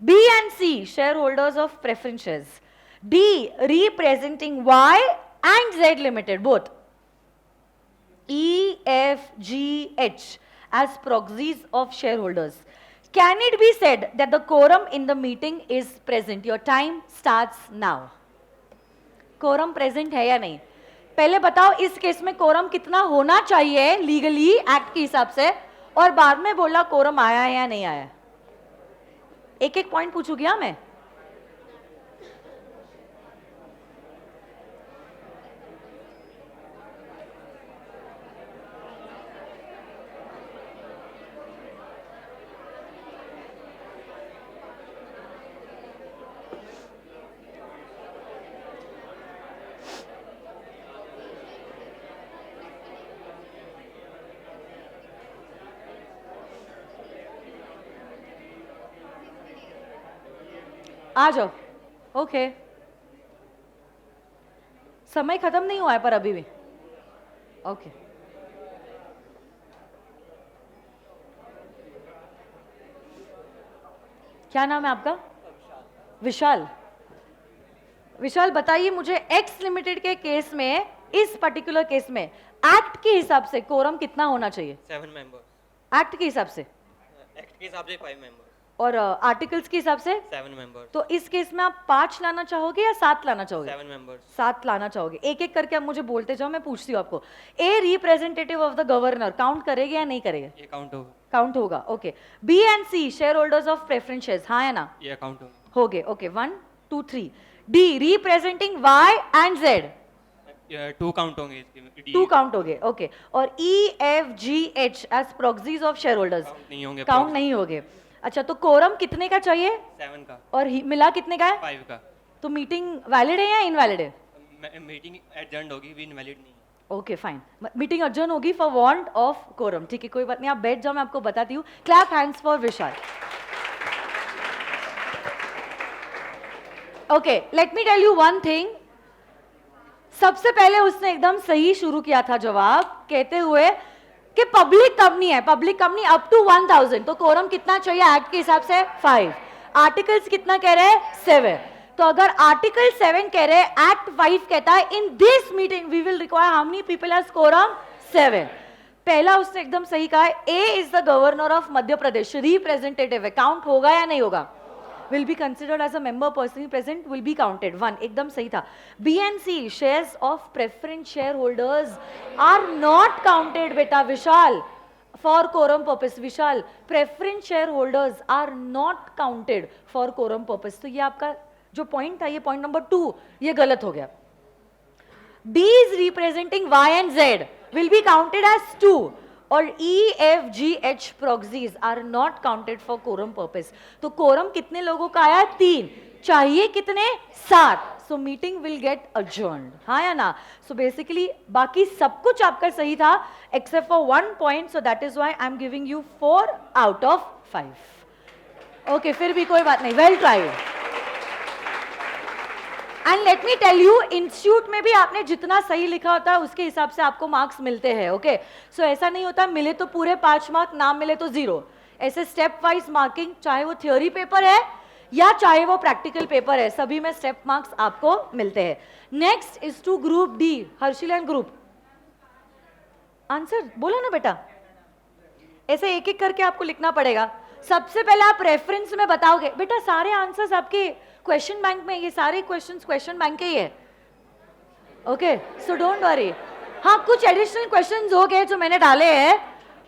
B and C, shareholders of preference shares. D, representing Y and Z Limited, both. E, F, G, H as proxies of shareholders. Can it be said that the quorum in the meeting is present? Your time starts now. Quorum present है या नहीं? पहले बताओ इस केस में quorum कितना होना चाहिए लीगली एक्ट के हिसाब से, और बाद में बोला quorum आया है या नहीं आया. एक एक पॉइंट पूछूंगी हाँ मैं. आ जाओ. ओके. समय खत्म नहीं हुआ है पर अभी भी. ओके. क्या नाम है आपका? विशाल. विशाल बताइए मुझे एक्स लिमिटेड के केस में, इस पर्टिकुलर केस में एक्ट के हिसाब से कोरम कितना होना चाहिए? 7 मेंबर्स. एक्ट के हिसाब से एक्ट के हिसाब से 5 मेंबर्स. और आर्टिकल्स के हिसाब से 7 मेंबर्स. तो इस केस में आप 5 लाना चाहोगे या 7 लाना चाहोगे? 7 मेंबर्स. 7 लाना चाहोगे. एक एक करके आप मुझे बोलते जाओ, मैं पूछती हूँ आपको. A representative of the governor count करेगा या नहीं करेगा? ये काउंट होगा. काउंट होगा. Okay. B and C share holders of preference shares, हाँ या ना? ये काउंट होगा. हो गए. Okay. 1 2 3. D representing Y and Z, ये 2 काउंट होंगे इसके. 2 काउंट हो गए. ओके. और E F G H as proxies of share holders count नहीं होंगे. काउंट नहीं हो गए. अच्छा, तो कोरम कितने का चाहिए 7 का. और मिला कितने का है? 5 का. तो मीटिंग वैलिड है या इनवैलिड है? मीटिंग एडजर्न होगी, भी इनवैलिड नहीं है. Okay fine. मीटिंग अडजर्न होगी फॉर वांट ऑफ कोरम. ठीक है, कोई बात नहीं, आप बैठ जाओ, मैं आपको बताती हूँ. Clap hands for Vishal. Okay, let me tell you one thing. सबसे पहले उसने एकदम सही शुरू किया था जवाब, कहते हुए कि पब्लिक कंपनी है, पब्लिक कंपनी अप टू 1000. तो कोरम कितना चाहिए एक्ट के हिसाब से? 5. आर्टिकल्स कितना कह रहे हैं? 7. तो अगर आर्टिकल 7 कह रहे हैं, एक्ट 5 कहता है in this meeting we will require how many people as quorum? 7. पहला उसने एकदम सही कहा है. A is the governor of Madhya Pradesh, representative है, काउंट होगा या नहीं होगा? will be considered as a member personally present, will be counted. 1 एकदम सही था. B and C shares of preference shareholders are not counted बेटा विशाल for quorum purpose. Vishal, preference shareholders are not counted for quorum purpose. तो ये आपका जो पॉइंट था, ये पॉइंट नंबर 2, ये गलत हो गया. D is representing Y and Z will be counted as 2. और E, F, G, H proxies are not counted for quorum purpose. तो quorum कितने लोगों का आया? 3. चाहिए कितने? 7. So meeting will get adjourned. हाँ या ना? So basically बाकी सब कुछ आपका सही था except for 1 point. So that is why I'm giving you 4 out of 5. Okay, फिर भी कोई बात नहीं. Well tried. And let me tell you, institute में भी आपने जितना सही लिखा होता है उसके हिसाब से आपको मार्क्स मिलते हैं. ओके, सो ऐसा नहीं होता मिले तो पूरे 5 मार्क, ना मिले तो 0. ऐसे स्टेप वाइज मार्किंग, चाहे वो थ्योरी पेपर है या चाहे वो प्रैक्टिकल पेपर है, सभी में स्टेप मार्क्स आपको मिलते हैं. Next is to group D. Harshil and group, answer बोलो ना बेटा. ऐसे एक एक करके आपको लिखना पड़ेगा. सबसे पहले आप रेफरेंस में बताओगे. बेटा सारे आंसर्स आपके क्वेश्चन बैंक में, ये सारे क्वेश्चंस क्वेश्चन बैंक के ही है. Okay, so don't worry. हाँ, कुछ एडिशनल क्वेश्चंस हो गए जो मैंने डाले हैं,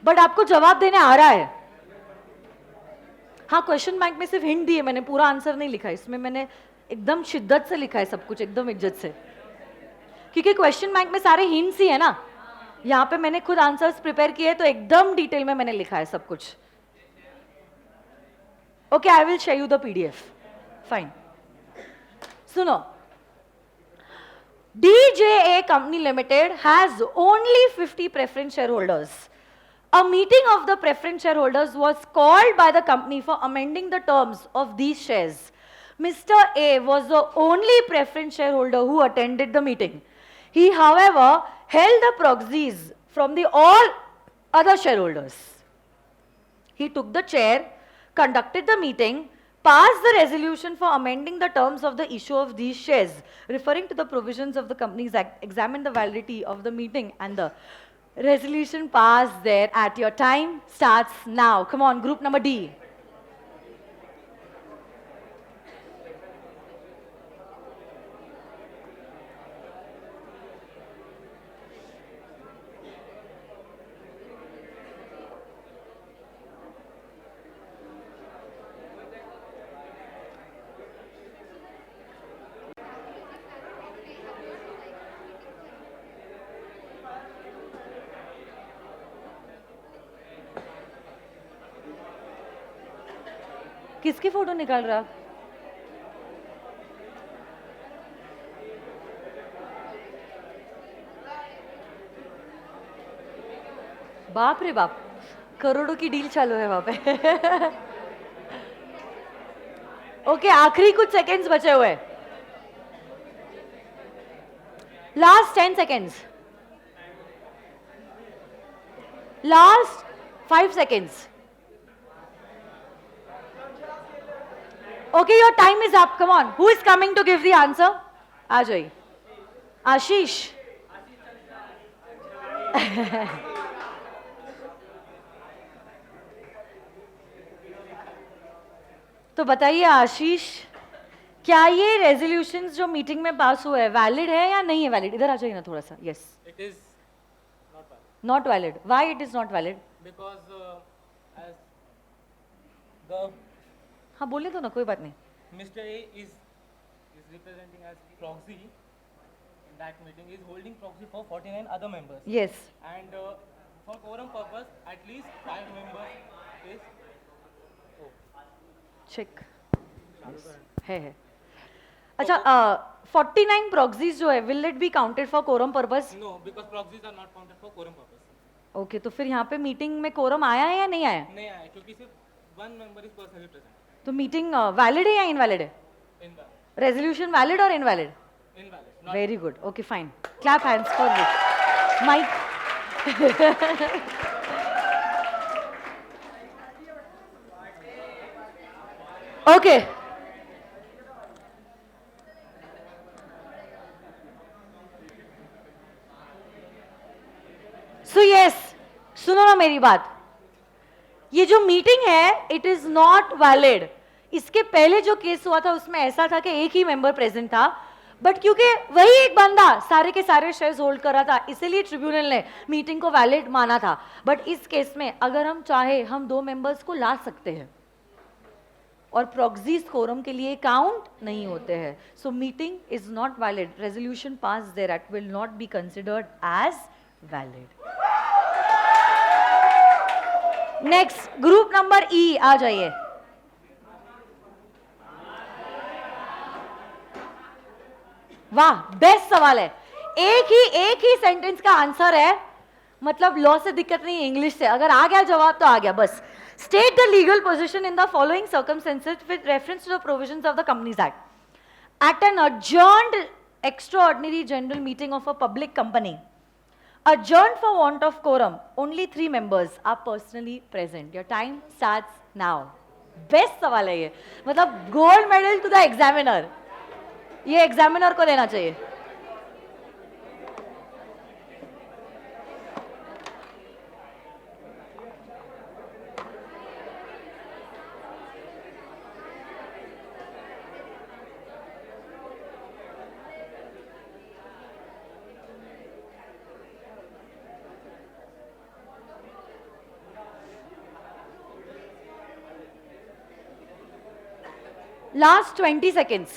बट आपको जवाब देने आ रहा है. हाँ, क्वेश्चन बैंक में सिर्फ हिंट दिए मैंने, पूरा आंसर नहीं लिखा. इसमें मैंने एकदम शिद्दत से लिखा है सब कुछ, एकदम इज्जत से, क्योंकि क्वेश्चन बैंक में सारे हिंट्स ही है ना. यहाँ पे मैंने खुद आंसर्स प्रिपेयर किए तो एकदम डिटेल में मैंने लिखा है सब कुछ. Okay, I will share you the PDF. Fine, सुनो. DJA Company Limited has only 50 preference shareholders. A meeting of the preference shareholders was called by the company for amending the terms of these shares. Mr. A was the only preference shareholder who attended the meeting. He, however, held the proxies from the all other shareholders. He took the chair, conducted the meeting, passed the resolution for amending the terms of the issue of these shares, referring to the provisions of the Companies Act, examined the validity of the meeting, and the resolution passed there at your time starts now. Come on, group number D. किसकी फोटो निकाल रहा? बाप रे बाप, करोड़ों की डील चालू है वहां पे. ओके आखिरी कुछ सेकेंड्स बचे हुए, last 10 seconds, last 5 seconds. Okay, your time is up. Come on. Who is coming to give the answer? आ जाइए. आशीष. तो बताइए आशीष, क्या ये रेजोल्यूशंस जो मीटिंग में पास हुए हैं वैलिड है या नहीं है वैलिड? इधर आ जाइए ना थोड़ा सा. Yes. It is not valid not valid. Why it is not valid? because as the हाँ बोलने दो ना, कोई बात नहीं. Mr. A is representing as proxy in that meeting, is holding proxy for 49 other members, यस. and for quorum purpose at least 5 members is check है. अच्छा 49 प्रॉक्सीज जो है will it be counted for quorum purpose? no, because proxies are not counted for quorum purpose. Okay तो फिर यहाँ पे मीटिंग में कोरम आया है या नहीं आया? नहीं आया क्योंकि सिर्फ 1 member is personally present. तो मीटिंग वैलिड है या इनवैलिड है? Invalid. रेजोल्यूशन वैलिड और invalid? Invalid. Not very good. Okay fine. Clap hands for this. Mic. Okay so yes, सुनो ना मेरी बात. ये जो मीटिंग है इट इज नॉट वैलिड. इसके पहले जो केस हुआ था उसमें ऐसा था कि एक ही मेंबर प्रेजेंट था, बट क्योंकि वही एक बंदा सारे के सारे शेयर्स होल्ड कर रहा था इसीलिए ट्रिब्यूनल ने मीटिंग को वैलिड माना था. बट इस केस में अगर हम चाहे हम 2 मेंबर्स को ला सकते हैं और प्रॉक्सीज कोरम के लिए काउंट नहीं होते हैं. So meeting is not valid. Resolution pass thereat will not be considered as valid. Next group number E आ जाइए. वाह बेस्ट सवाल है. एक ही सेंटेंस का आंसर है, मतलब लॉ से दिक्कत नहीं, इंग्लिश से. अगर आ गया जवाब तो आ गया बस. State the legal position in the following circumstances with reference to the provisions of the Companies Act. At an adjourned extraordinary general meeting of a public company, adjourned for want of quorum, only 3 members are personally present. Your time starts now. Best सवाल है ये, मतलब gold medal to the examiner. ये एग्जामिनर को देना चाहिए. Last 20 seconds.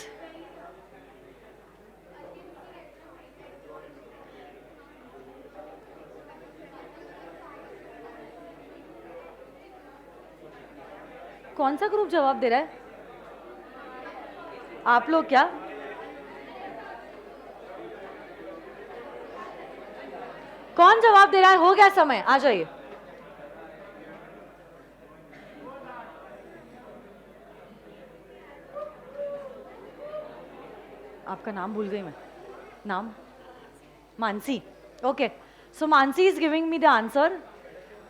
कौन सा ग्रुप जवाब दे रहा है? आप लोग क्या? कौन जवाब दे रहा है? हो गया समय, आ जाइए. आपका नाम भूल गई मैं. नाम Mansi. Okay so Mansi is giving me the answer.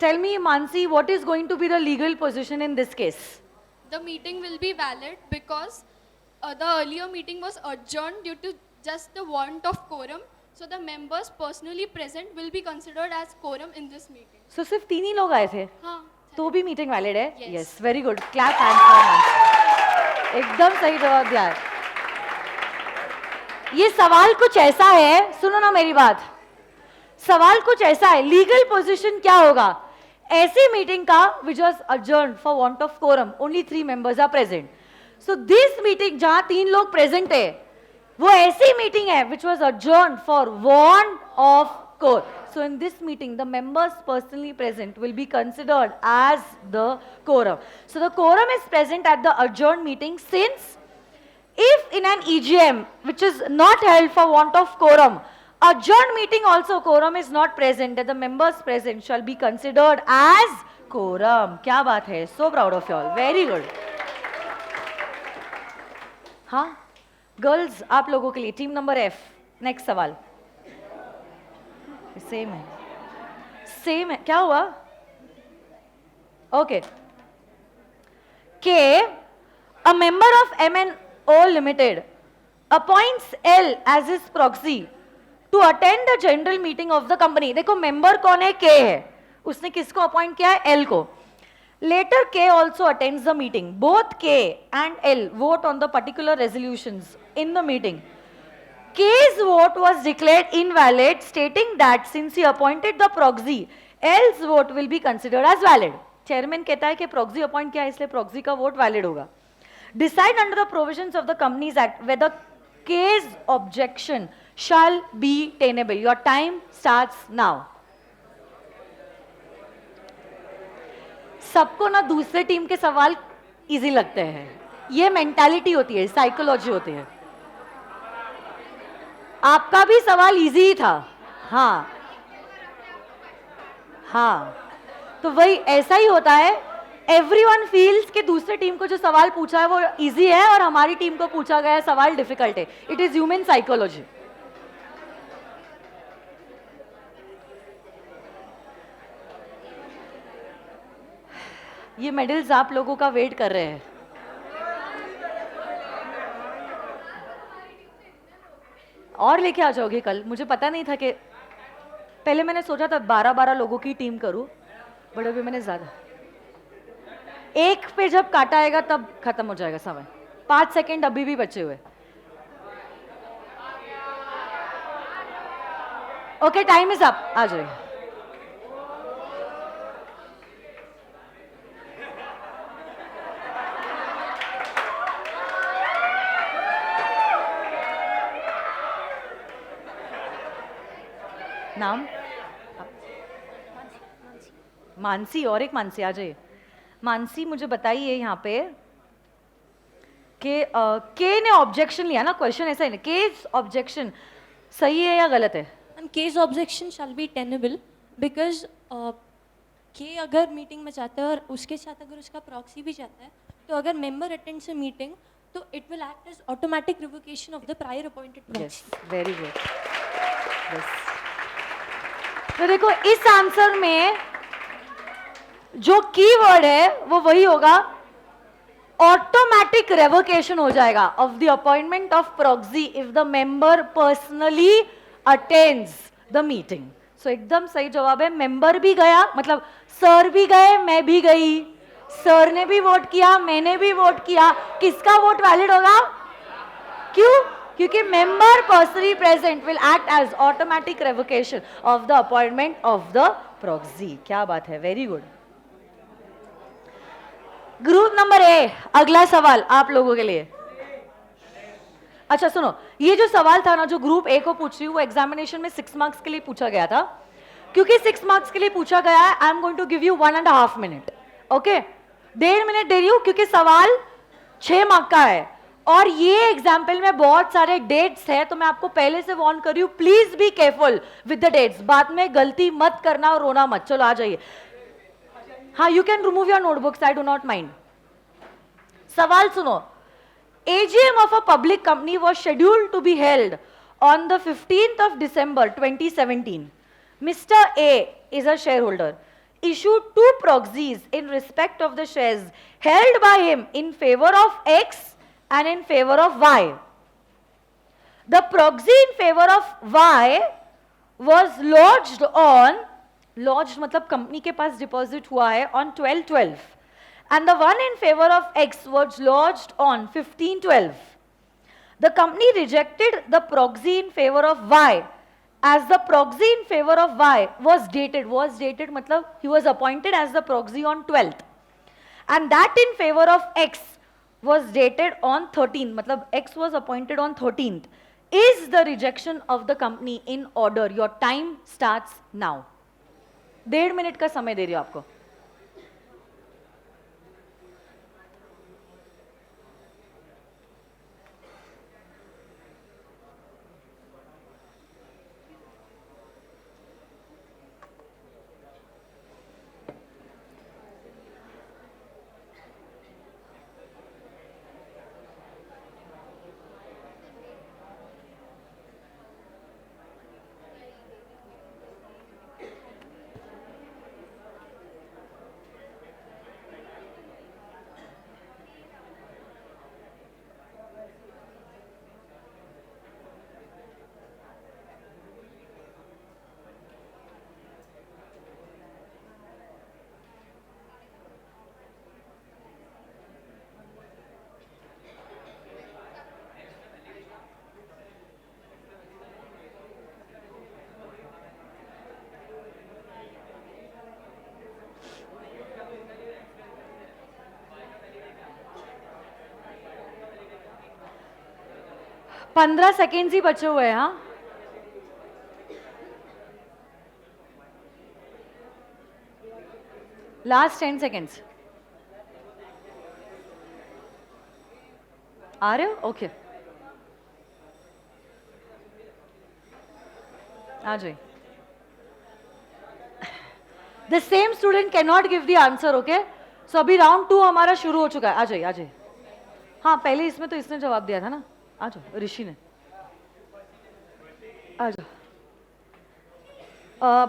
Tell me Mansi, what is going to be the legal position in this case? The meeting will be valid because the earlier meeting was adjourned due to just the want of quorum. So the members personally present will be considered as quorum in this meeting. सो सिर्फ 3 ही लोग आए थे हाँ. तो भी मीटिंग वैलिड है? Yes. Yes very good. Clap hands for Mansi. एकदम सही जवाब दिया है. ये सवाल कुछ ऐसा है, सुनो ना मेरी बात. सवाल कुछ ऐसा है, लीगल पोजीशन क्या होगा ऐसी मीटिंग का which was adjourned for want of quorum, only 3 members are present. So this meeting जहां 3 लोग प्रेजेंट है वो ऐसी मीटिंग है which was adjourned for want of quorum. So in this meeting the members personally present will be considered as the quorum. So the quorum is present at the adjourned meeting, since if in an EGM which is not held for want of quorum, adjourned meeting also quorum is not present, that the members present shall be considered as quorum. क्या बात है, so proud of you all, very good. हाँ गर्ल्स आप लोगों के लिए टीम नंबर एफ नेक्स्ट सवाल सेम है सेम है क्या हुआ ओके के a member of M&O limited appoints L as his proxy to attend the general meeting of the company देखो मेंबर कौन है के है उसने किसको अपॉइंट किया है L को later K also attends the meeting both K and L vote on the particular resolutions in the meeting K's vote was declared invalid stating that since he appointed the proxy L's vote will be considered as valid chairman कहता है कि proxy appoint किया है इसलिए proxy का vote valid होगा decide under the provisions of the Companies Act whether K's objection shall be tenable your time starts now सबको ना दूसरे टीम के सवाल इजी लगते हैं ये मेंटालिटी होती है साइकोलॉजी होती है आपका भी सवाल इजी ही था हाँ हाँ तो वही ऐसा ही होता है एवरीवन फील्स कि दूसरे टीम को जो सवाल पूछा है वो इजी है और हमारी टीम को पूछा गया सवाल डिफिकल्ट है इट इज ह्यूमन साइकोलॉजी ये मेडल्स आप लोगों का वेट कर रहे हैं और लेके आ जाओगे कल मुझे पता नहीं था कि पहले मैंने सोचा था 12-12 लोगों की टीम करूं बट अभी मैंने ज्यादा एक पे जब काटा आएगा तब खत्म हो जाएगा समय 5 सेकंड अभी भी बचे हुए ओके टाइम इज अप आ जाइए नाम मानसी और एक मानसी आ जाइए मानसी मुझे बताइए यहाँ पे कि के ने ऑब्जेक्शन लिया ना क्वेश्चन ऐसा है के ऑब्जेक्शन सही है या गलत है And K's objection shall be tenable because K अगर मीटिंग में जाता है और उसके साथ अगर उसका प्रॉक्सी भी जाता है तो अगर मेंबर अटेंड्स अ मीटिंग तो it will act as automatic revocation of the prior appointed proxy very good तो देखो इस आंसर में जो कीवर्ड है वो वही होगा ऑटोमेटिक रेवोकेशन हो जाएगा of the appointment of proxy if the member personally attends the meeting so एकदम सही जवाब है मेंबर भी गया मतलब सर भी गए मैं भी गई सर ने भी वोट किया मैंने भी वोट किया किसका वोट वैलिड होगा क्यों क्योंकि member personally present will act as automatic revocation of the appointment of the proxy क्या बात है very good group number A अगला सवाल आप लोगों के लिए अच्छा सुनो ये जो सवाल था ना जो ग्रुप ए को पूछ रही हूँ वो एग्जामिनेशन में 6 मार्क्स के लिए पूछा गया था क्योंकि 6 मार्क्स के लिए पूछा गया है I am going to give you 1.5 minute okay 1.5 minute दे रही हूँ क्योंकि सवाल 6 मार्क का है और ये एग्जाम्पल में बहुत सारे डेट्स है तो मैं आपको पहले से वार्न कर रही हूँ please be careful with the dates बाद में गलती मत करना और रोना मत चलो आ जाइए हाँ you can remove your notebooks I do not mind सवाल सुनो AGM of a public company was scheduled to be held on the 15th of December 2017. Mr. A is a shareholder. Issued 2 proxies in respect of the shares held by him in favor of X and in favor of Y. The proxy in favor of Y was lodged मतलब कंपनी के पास डिपॉजिट हुआ है on 12/12. And the one in favor of X was lodged on 15/12. The company rejected the proxy in favor of Y as the proxy in favor of Y was dated मतलब he was appointed as the proxy on 12th and that in favor of X was dated on 13th मतलब X was appointed on 13th. Is the rejection of the company in order? Your time starts now. 1.5 minute का समय दे रही हूँ आपको 15 सेकेंड्स ही बचे हुए हैं. हाँ, लास्ट 10 सेकेंड्स. आ रहे हो? ओके, आ जाइए. The same student can not give the answer. Okay, so अभी राउंड 2 हमारा शुरू हो चुका है. आ जाइए, आ जाइए. हाँ, पहले इसमें तो इसने जवाब दिया था ना. आ जाओ, ऋषि ने. आ जाओ.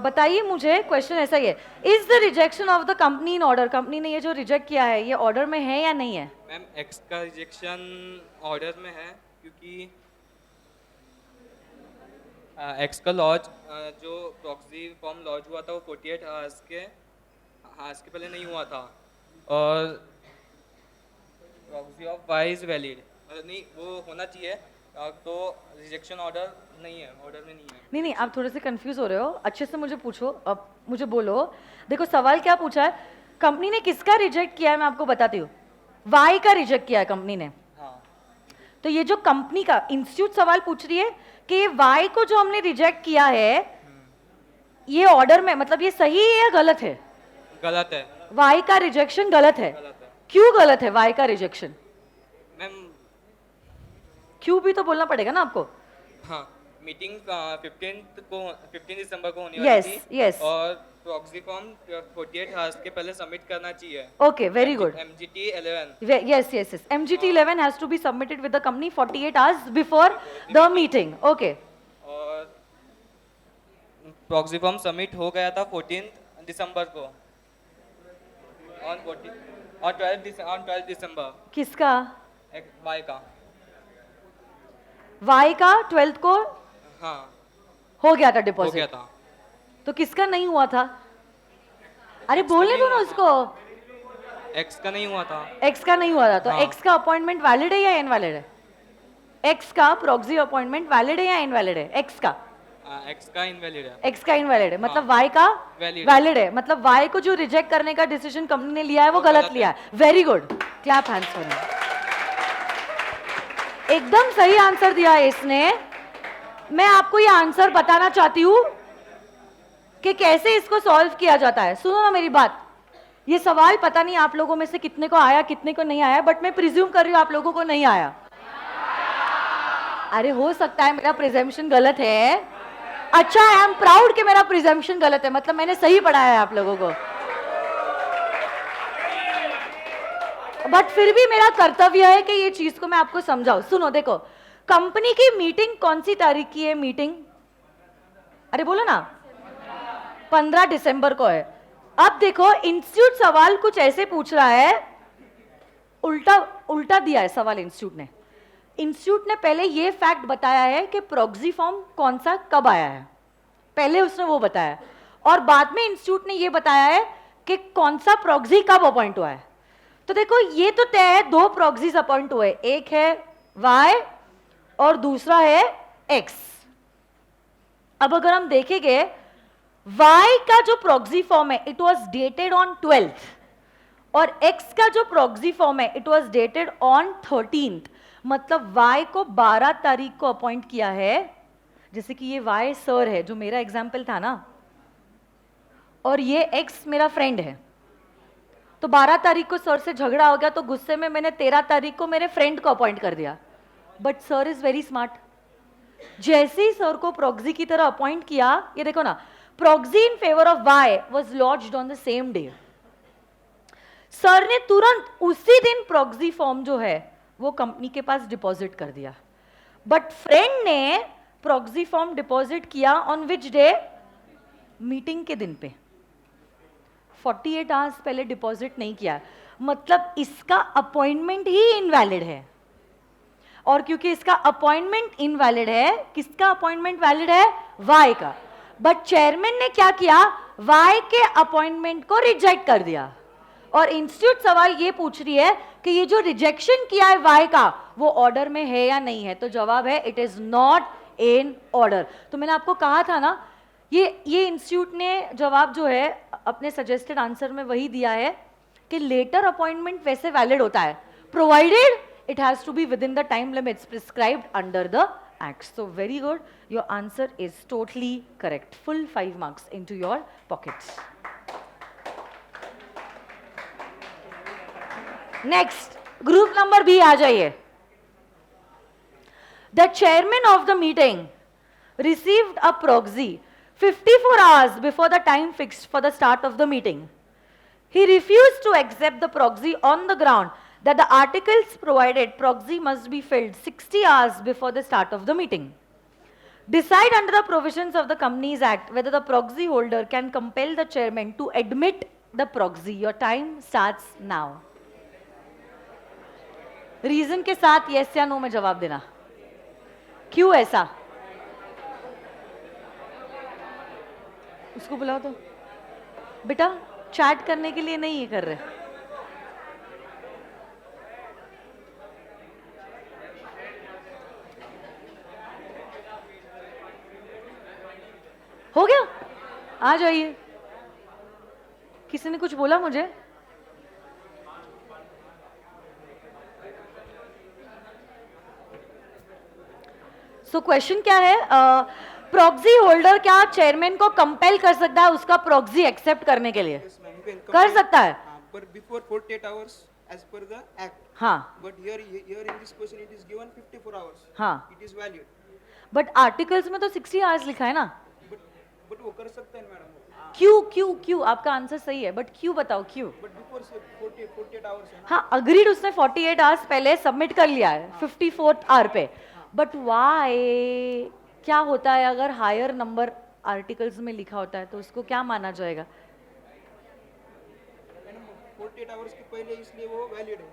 बताइए मुझे, क्वेश्चन ऐसा ही है. Is the rejection of the company in order? Company ने ये जो रिजेक्ट किया है, ये ऑर्डर में है या नहीं है? मैम एक्स का रिजेक्शन ऑर्डर में है क्योंकि एक्स का लॉज जो प्रॉक्सी फॉर्म लॉज हुआ था वो 48 आवर्स के पहले नहीं हुआ था और proxy of Y is valid नहीं वो होना चाहिए तो रिजेक्शन ऑर्डर नहीं है, ऑर्डर में नहीं है. नहीं नहीं, आप थोड़े से कंफ्यूज हो रहे हो. अच्छे से मुझे पूछो, अब मुझे बोलो. देखो सवाल क्या पूछा है, कंपनी ने किसका रिजेक्ट किया है? मैं आपको बताती हूँ. वाई का रिजेक्ट किया है कंपनी ने. हाँ तो ये जो कंपनी का इंस्टीट्यूट सवाल पूछ रही है कि ये वाई को जो हमने रिजेक्ट किया है, ये ऑर्डर में, मतलब ये सही है या गलत है? गलत है. वाई का रिजेक्शन गलत है. गलत है क्यों गलत है वाई का रिजेक्शन? मैम. क्यों भी तो बोलना पड़ेगा ना आपको. हाँ, मीटिंग 15 दिसंबर को होने Yes, वाली थी yes. और प्रॉक्सी फॉर्म 48 आवर्स के पहले सबमिट करना चाहिए. Okay, very good. MGT 11. Yes, yes, yes. MGT 11 has to be submitted with the company 48 hours before the meeting. Okay. और प्रॉक्सी फॉर्म सबमिट हो गया था 14 दिसंबर को और 12 दिसंबर किसका? वाई का. वाई का 12th को हाँ हो गया था हो गया डिपॉजिट. था. तो किसका नहीं हुआ था? अरे बोलने दो ना उसको. एक्स का नहीं हुआ था. एक्स का नहीं हुआ था. तो हाँ. एक्स का अपॉइंटमेंट वैलिड है या इनवैलिड है? एक्स का प्रॉक्सी अपॉइंटमेंट वैलिड है या इनवैलिड है? एक्स का. एक्स का इनवैलिड है. एक्स का इनवैलिड है, मतलब वाई का Valid है. वैलिड है. मतलब वाई को जो रिजेक्ट करने का डिसीजन कंपनी ने लिया है वो गलत लिया है. Very good, clap hands for him. एकदम सही आंसर दिया है इसने. मैं आपको ये आंसर बताना चाहती हूँ कि कैसे इसको सॉल्व किया जाता है. सुनो ना मेरी बात. ये सवाल पता नहीं आप लोगों में से कितने को आया कितने को नहीं आया, बट मैं प्रिज्यूम कर रही हूँ आप लोगों को नहीं आया. अरे हो सकता है मेरा प्रिजम्पशन गलत है. अच्छा, आई एम प्राउड कि मेरा प्रिजम्पशन गलत है, मतलब मैंने सही पढ़ाया है आप लोगों को. बट फिर भी मेरा कर्तव्य है कि ये चीज को मैं आपको समझाऊं. सुनो, देखो, कंपनी की मीटिंग कौन सी तारीख की है? मीटिंग, अरे बोलो ना, 15 दिसंबर को है. अब देखो, इंस्टीट्यूट सवाल कुछ ऐसे पूछ रहा है, उल्टा उल्टा दिया है सवाल इंस्टीट्यूट ने. इंस्टीट्यूट ने पहले ये फैक्ट बताया है कि प्रॉक्सी फॉर्म कौन सा कब आया है, पहले उसने वो बताया, और बाद में इंस्टीट्यूट ने ये बताया है कि कौन सा प्रॉक्सी कब अपॉइंट हुआ है. तो देखो, ये तो तय है, 2 प्रॉक्सीज अपॉइंट हुए, एक है वाई और दूसरा है एक्स. अब अगर हम देखेंगे, वाई का जो प्रॉक्सी फॉर्म है it was dated on 12th और एक्स का जो प्रॉक्सी फॉर्म है it was dated on 13th. मतलब वाई को 12 तारीख को अपॉइंट किया है. जैसे कि ये वाई सर है जो मेरा एग्जाम्पल था ना, और ये एक्स मेरा फ्रेंड है. तो 12 तारीख को सर से झगड़ा हो गया, तो गुस्से में मैंने 13 तारीख को मेरे फ्रेंड को अपॉइंट कर दिया. But sir is very smart. जैसे ही सर को प्रॉक्सी की तरह अपॉइंट किया, ये देखो ना, proxy in favour of why was launched on the same day. Sir ने तुरंत उसी दिन प्रॉक्सी फॉर्म जो है वो कंपनी के पास डिपॉजिट कर दिया. बट फ्रेंड ने प्रॉक्सी फॉर्म डिपॉजिट किया ऑन विच डे? मीटिंग के दिन पे. 48 आवर्स पहले डिपॉजिट नहीं किया, मतलब इसका अपॉइंटमेंट ही इनवैलिड है. और क्योंकि इसका अपॉइंटमेंट इनवैलिड है, किसका अपॉइंटमेंट वैलिड है? वाई का. बट चेयरमैन ने क्या किया? वाई के अपॉइंटमेंट को रिजेक्ट कर दिया. और इंस्टीट्यूट सवाल ये पूछ रही है कि ये जो रिजेक्शन किया है वाई का, वो ऑर्डर में है या नहीं है. तो जवाब है it is not in order. तो मैंने आपको कहा था ना, ये इंस्टीट्यूट ने जवाब जो है अपने सजेस्टेड आंसर में वही दिया है कि लेटर अपॉइंटमेंट वैसे वैलिड होता है provided it has to be within the time limits prescribed under the act. So very good, your answer is totally correct. Full 5 marks into your pockets. Next, group number B आ जाइए. The chairman of the meeting received a proxy 54 hours before the time fixed for the start of the meeting. He refused to accept the proxy on the ground that the articles provided proxy must be filled 60 hours before the start of the meeting. Decide under the provisions of the Companies Act whether the proxy holder can compel the chairman to admit the proxy. Your time starts now. Reason के साथ यस या नो में जवाब देना. क्यों ऐसा? उसको बुलाओ तो. बेटा चैट करने के लिए नहीं ये कर रहे. हो गया, आ जाइए. किसी ने कुछ बोला मुझे? सो क्वेश्चन क्या है? प्रॉक्सी होल्डर क्या चेयरमैन को कंपेल कर सकता है उसका प्रॉक्सी एक्सेप्ट करने के लिए? कर सकता है. But before 48 hours as per the act. हाँ. But here in this question it is given 54 hours. हाँ. It is valid. But articles में तो 60 आवर्स लिखा है ना. But वो कर सकता है मैडम. क्यों क्यों क्यों? आपका आंसर सही है बट क्यों बताओ क्यों? But before 48 hours है ना. हाँ अग्रीड, उसने 48 आवर्स पहले सबमिट कर लिया है 54th आवर पे. But why? क्या होता है अगर हायर नंबर आर्टिकल्स में लिखा होता है तो उसको क्या माना जाएगा? 48 hours के पहले इसलिए वो वैलिड है.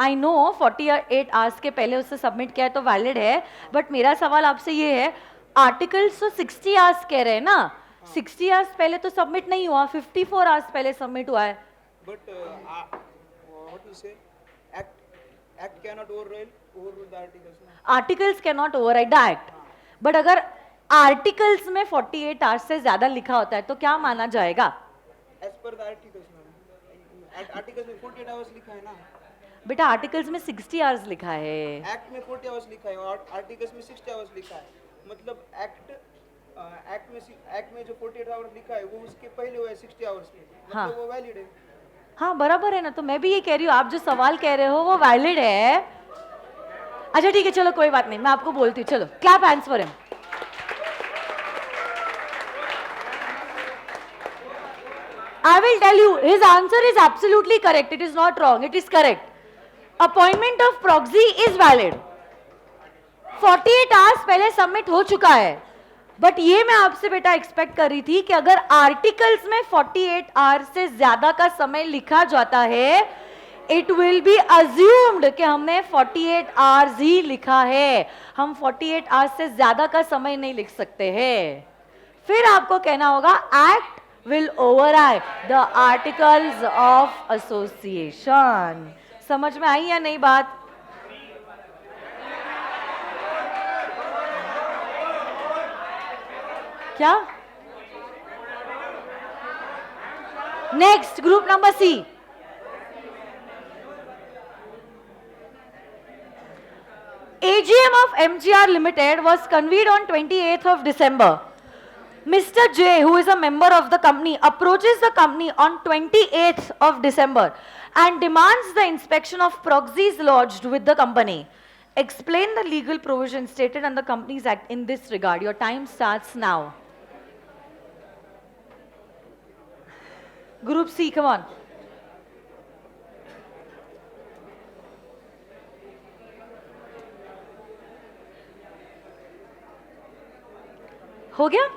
आई नो 48 आवर्स के पहले उससे सबमिट किया है तो वैलिड है. बट मेरा सवाल आपसे ये है, आर्टिकल्स तो 60 आवर्स कह रहे हैं ना. 60 आवर्स पहले तो सबमिट नहीं हुआ, 54 आवर्स पहले सबमिट हुआ है. But what you say? Act cannot overrule the articles. Articles can not override the act. But अगर आर्टिकल्स में 48 आवर्स से ज्यादा लिखा होता है तो क्या माना जाएगा? As per the articles ma'am. Articles में 48 hours लिखा है ना. बेटा आर्टिकल्स में 60 आवर्स लिखा है. एक्ट में 40 hours लिखा है और आर्टिकल्स में 60 hours लिखा है. मतलब एक्ट में जो 48 hours लिखा है वो उसके पहले हुआ है 60 hours में. हाँ. मतलब वो वैलिड है. हाँ बराबर है ना. तो मैं भी ये कह रही हूँ, आप जो सवाल कह रहे हो वो वैलिड है. अच्छा ठीक है, चलो कोई बात नहीं, मैं आपको बोलती हूँ. चलो clap hands for him. I will tell you, his answer is absolutely correct. It is not wrong. It is correct. Appointment of proxy is valid. 48 hours पहले सबमिट हो चुका है. बट ये मैं आपसे बेटा एक्सपेक्ट कर रही थी कि अगर आर्टिकल्स में 48 आवर्स से ज्यादा का समय लिखा जाता है, इट विल बी अज्यूम्ड कि हमने 48 आवर्स ही लिखा है. हम 48 आवर्स से ज्यादा का समय नहीं लिख सकते हैं. फिर आपको कहना होगा act will override the articles of association. समझ में आई या नहीं बात? क्या? Next, group number C. AGM of MGR Limited was convened on 28th of December. Mr. J, who is a member of the company, approaches the company on 28th of December and demands the inspection of proxies lodged with the company. Explain the legal provisions stated under the Companies Act in this regard. Your time starts now. Group C, come on. हो गया?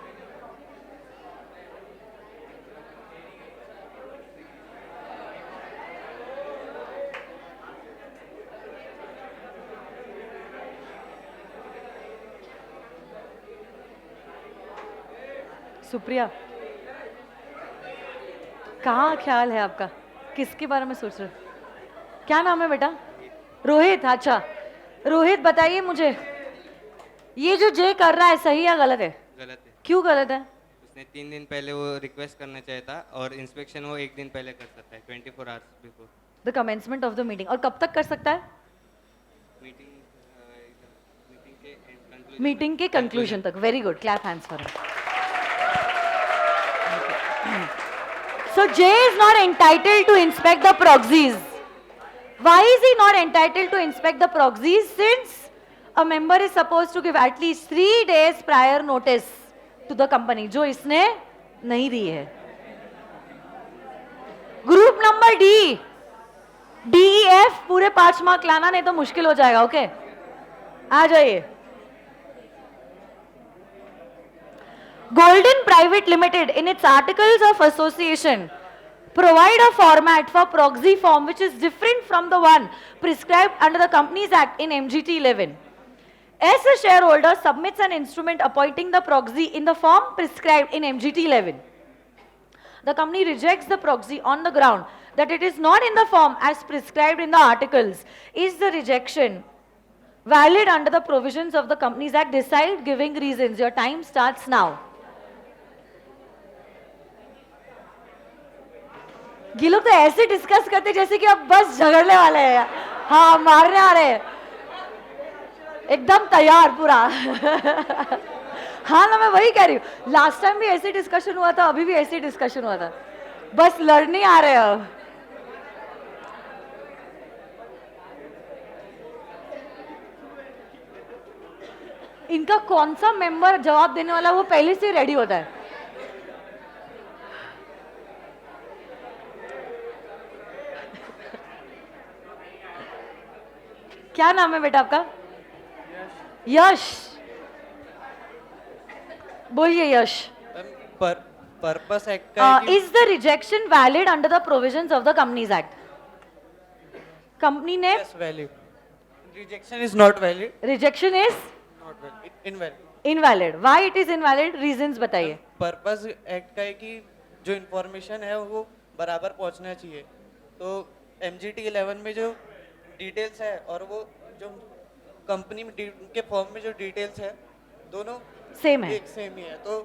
सुप्रिया, कहाँ ख्याल है आपका? किसके बारे में सोच रहे हो? क्या नाम है बेटा? रोहित. अच्छा रोहित, बताइए मुझे, ये जो जे कर रहा है सही या गलत है? गलत है. क्यों गलत है? उसने 3 दिन पहले वो रिक्वेस्ट करना चाहिए था और इंस्पेक्शन वो 1 दिन पहले कर सकता है, 24 hours before the commencement of the meeting. और कब तक कर सकता है? मीटिंग के कंक्लूजन तक. Very good. Clap hands for him. So Jay is not entitled to inspect the proxies. Why is he not entitled to inspect the proxies? Since a member is supposed to give at least 3 days prior notice to the company, जो इसने नहीं दी है. ग्रुप नंबर डी, DEF पूरे 5 मार्क लाना, नहीं तो मुश्किल हो जाएगा. ओके, आ जाइए. Golden Private Limited in its articles of association provide a format for proxy form which is different from the one prescribed under the Companies Act in MGT 11. As a shareholder submits an instrument appointing the proxy in the form prescribed in MGT 11, the company rejects the proxy on the ground that it is not in the form as prescribed in the articles. Is the rejection valid under the provisions of the Companies Act? Decide giving reasons. Your time starts now. ये लोग तो ऐसे डिस्कस करते जैसे कि अब बस झगड़ने वाले हैं. हाँ, मारने आ रहे हैं, एकदम तैयार पूरा. हाँ ना, मैं वही कह रही हूँ. लास्ट टाइम भी ऐसे डिस्कशन हुआ था, अभी भी ऐसे डिस्कशन हुआ था. बस लड़ने आ रहे हैं. इनका कौन सा मेंबर जवाब देने वाला वो पहले से रेडी होता है. क्या नाम है बेटा आपका? यश. बोलिए यश. पर्पस एक्ट का is the rejection valid under the provisions of the companies act? Company ने valid. Rejection is not valid. Rejection is not valid. Invalid. Invalid. Why it is invalid? Reasons बताइए. पर्पस एक्ट का है कि जो इंफॉर्मेशन है वो बराबर पहुंचना चाहिए. तो MGT 11 में जो डिटेल्स है और वो जो कंपनी में के फॉर्म में जो डिटेल्स है दोनों सेम है, एक सेम ही है. तो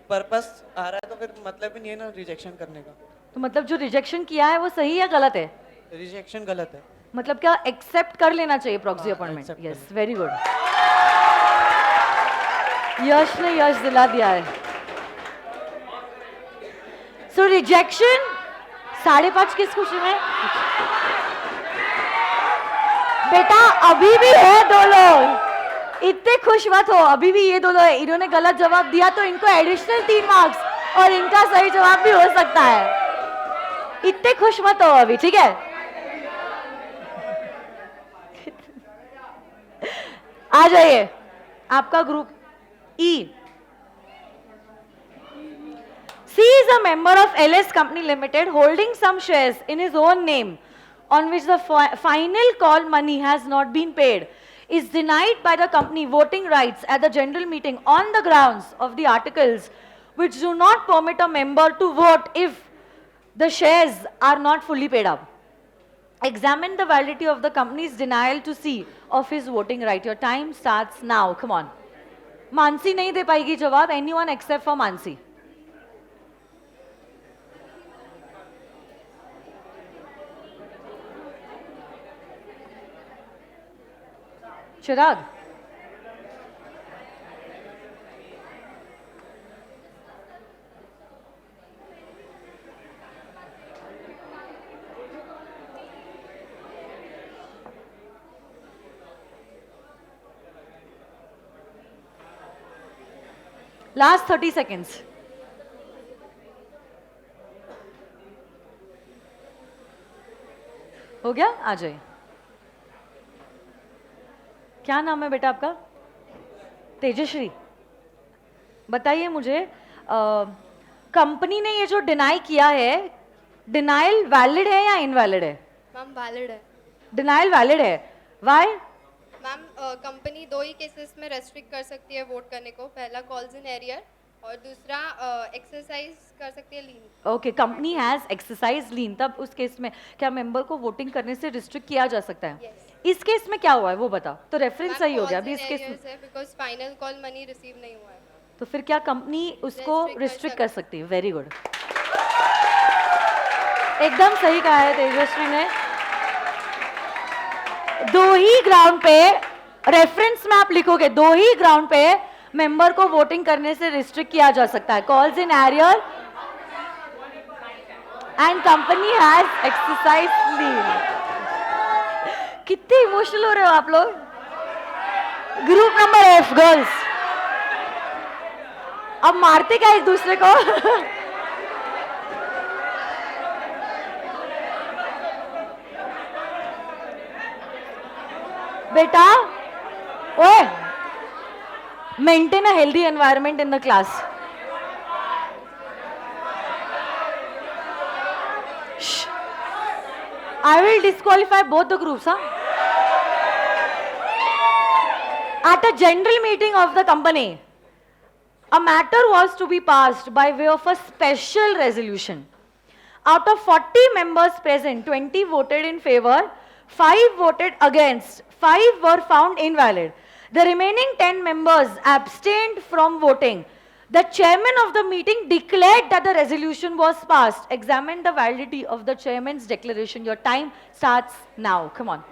पर्पस आ रहा है तो फिर मतलब ही नहीं है ना रिजेक्शन करने का. तो मतलब जो रिजेक्शन किया है वो सही या गलत है? रिजेक्शन गलत है. मतलब क्या एक्सेप्ट कर लेना चाहिए proxy appointment? accept yes, very good. Yash ने यश दिला दिया है. सो रिजेक्शन 5.5 किस खुशी में? बेटा अभी भी है 2 लोग, इतने खुश मत हो. अभी भी ये 2 लोग है. इन्होंने गलत जवाब दिया तो इनको एडिशनल 3 मार्क्स और इनका सही जवाब भी हो सकता है. इतने खुश मत हो अभी, ठीक है? आ जाइए. आपका group E. C is a member of LS Company Limited holding some shares in his own name on which the final call money has not been paid, is denied by the company voting rights at the general meeting on the grounds of the articles which do not permit a member to vote if the shares are not fully paid up. Examine the validity of the company's denial to C of his voting right. Your time starts now. Come on. Mansi नहीं दे पाएगी जवाब. Anyone except for Mansi. Chirag. Last 30 seconds. हो गया? आ जाइए. क्या नाम है बेटा आपका? तेजश्री. बताइए मुझे, कंपनी ने ये जो डिनाई किया है, डिनाइल वैलिड है या इनवैलिड है? मैम वैलिड है. डिनाइल वैलिड है. व्हाई? मैम कंपनी 2 ही केसेस में रेस्ट्रिक्ट कर सकती है वोट करने को. पहला कॉल्स इन एरियर और दूसरा एक्सरसाइज कर सकती है लीन. ओके, कंपनी हैज एक्सरसाइज लीन. तब उस केस में क्या मेंबर को वोटिंग करने से रिस्ट्रिक्ट किया जा सकता है? Yes. इस केस में क्या हुआ है वो बताओ. तो रेफरेंस सही हो गया अभी इस केस में. Because final call money receive नहीं हुआ है. तो फिर क्या कंपनी उसको रिस्ट्रिक्ट कर सकती है? Very good. एकदम सही कहा है तेजस्वी ने. दो ही ग्राउंड पे, रेफरेंस में आप लिखोगे, दो ही ग्राउंड पे मेंबर को वोटिंग करने से रिस्ट्रिक्ट किया जा सकता है. Calls in arrear and company has exercise leave. कितने इमोशनल हो रहे हो आप लोग. Group number F, girls. अब मारते क्या एक दूसरे को. बेटा, ओए, maintain a healthy environment in the class. Shh. I will disqualify both the groups, huh? At a general meeting of the company, a matter was to be passed by way of a special resolution. Out of 40 members present, 20 voted in favor, 5 voted against, 5 were found invalid. The remaining 10 members abstained from voting. The chairman of the meeting declared that the resolution was passed. Examine the validity of the chairman's declaration. Your time starts now. Come on.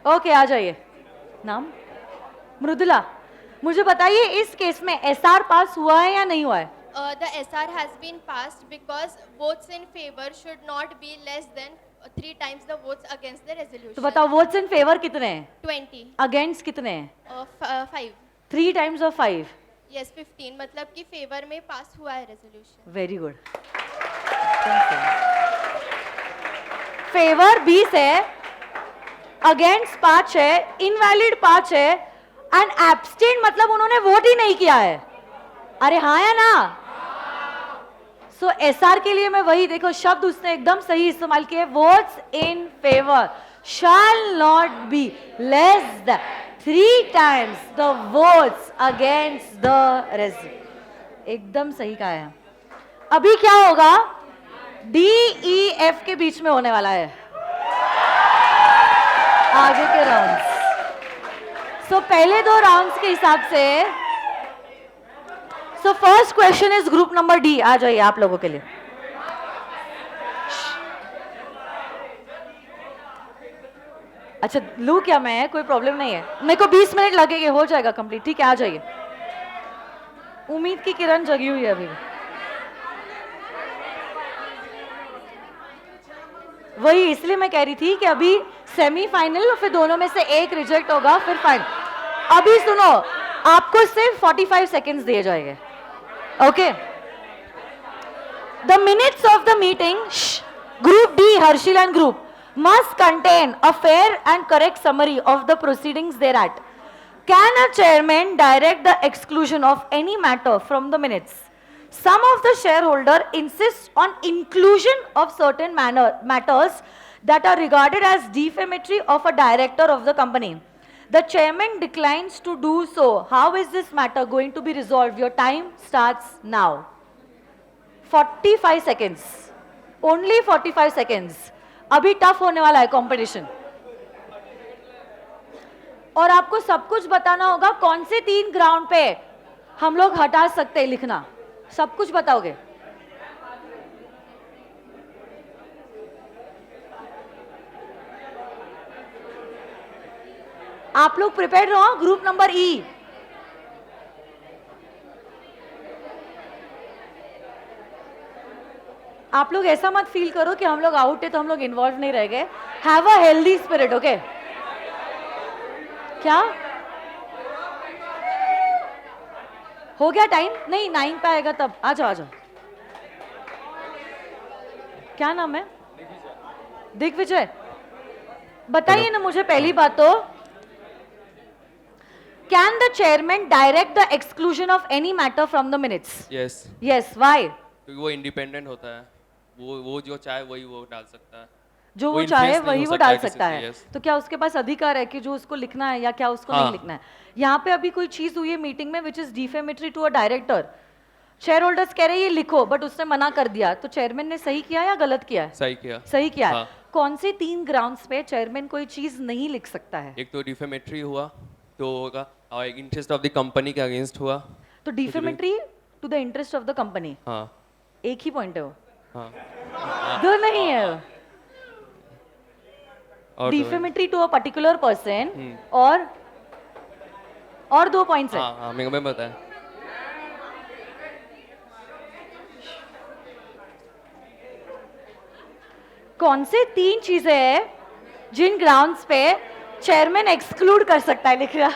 Okay, आ जाइए. नाम मृदुला. मुझे बताइए इस केस में एसआर पास हुआ है या नहीं हुआ है? The SR has been passed because votes in favor should not be less than 3 times the votes against the resolution. तो बताओ वोट्स इन फेवर कितने हैं? 20. अगेंस्ट कितने हैं? 5. 3 times of 5. Yes, 15. मतलब कि फेवर में पास हुआ है रेजोल्यूशन. Very good. फेवर 20 है, अगेंस्ट 5 है, इनवैलिड 5 है, एंड एब्सटेन मतलब उन्होंने वोट ही नहीं किया है. अरे हाँ या ना? सो एसआर के लिए मैं वही, देखो शब्द उसने एकदम सही इस्तेमाल किए. Votes in favour shall not be less than 3 times the votes against the resolution. एकदम सही कहा है. अभी क्या होगा? डी ई एफ के बीच में होने वाला है आगे के राउंड्स. सो पहले 2 राउंड्स के हिसाब से, so first question is group number D. आ जाइए आप लोगों के लिए. अच्छा लू क्या मैं? कोई प्रॉब्लम नहीं है, मेरे को 20 मिनट लगेंगे, हो जाएगा कंप्लीट. ठीक है, आ जाइए. उम्मीद की किरण जगी हुई है अभी. वही इसलिए मैं कह रही थी कि अभी सेमीफाइनल और फिर दोनों में से एक रिजेक्ट होगा, फिर फाइनल. अभी सुनो, आपको सिर्फ 45 सेकेंड्स दिए जाएंगे. Okay. The minutes of the meeting, group D, Harshil and group, must contain a fair and correct summary of the proceedings thereat. Can a chairman direct the exclusion of any matter from the minutes? Some of the shareholder insists on inclusion of certain matters that are regarded as defamatory of a director of the company. The chairman declines to do so. How is this matter going to be resolved? Your time starts now. 45 seconds. Only 45 seconds. अभी टफ होने वाला है कंपटीशन, और आपको सब कुछ बताना होगा. कौन से 3 ग्राउंड पे हम लोग हटा सकते हैं, लिखना. सब कुछ बताओगे. आप लोग प्रिपेयर रहो. ग्रुप नंबर ई. आप लोग ऐसा मत फील करो कि हम लोग आउट है तो हम लोग इन्वॉल्व नहीं रह गए. Have a healthy spirit. Okay. क्या हो गया टाइम? नहीं, 9 पे आएगा तब. आ जाओ, आ जाओ. क्या नाम है? दिग्विजय. बताइए ना मुझे पहली बात तो Can the chairman direct the exclusion of any matter from the minutes? Yes. Yes. Why? क्योंकि वो इंडिपेंडेंट होता है, वो जो चाहे वही वो डाल सकता है. जो वो वो influence चाहे नहीं वही हो वो सकता डाल है किसी सकता से, है. yes. तो क्या उसके पास अधिकार है कि जो उसको लिखना है या क्या उसको हाँ. नहीं लिखना है? यहाँ पे अभी कोई चीज हुई है मीटिंग में which is defamatory to a director. Share holders कह रहे हैं ये लिखो, बट उसने मना कर दिया. तो चेयरमैन ने सही किया या गलत किया है? सही किया. सही किया है. हाँ. कौन से 3 ग्राउंड्स पे चेयरमैन कोई चीज नहीं लिख सकता है? एक तो डिफेमेटरी हुआ, तो होगा, और एक इंटरेस्ट ऑफ द कंपनी के अगेंस्ट हुआ. तो defamatory to the interest of the company, हाँ. एक ही पॉइंट है वो, हाँ. दो नहीं है. और defamatory to a particular person और 2 पॉइंट्स है. हाँ हाँ मेरे को बताया. कौन से 3 चीजें हैं जिन ग्राउंड्स पे चेयरमैन एक्सक्लूड कर सकता है? लिख रहा.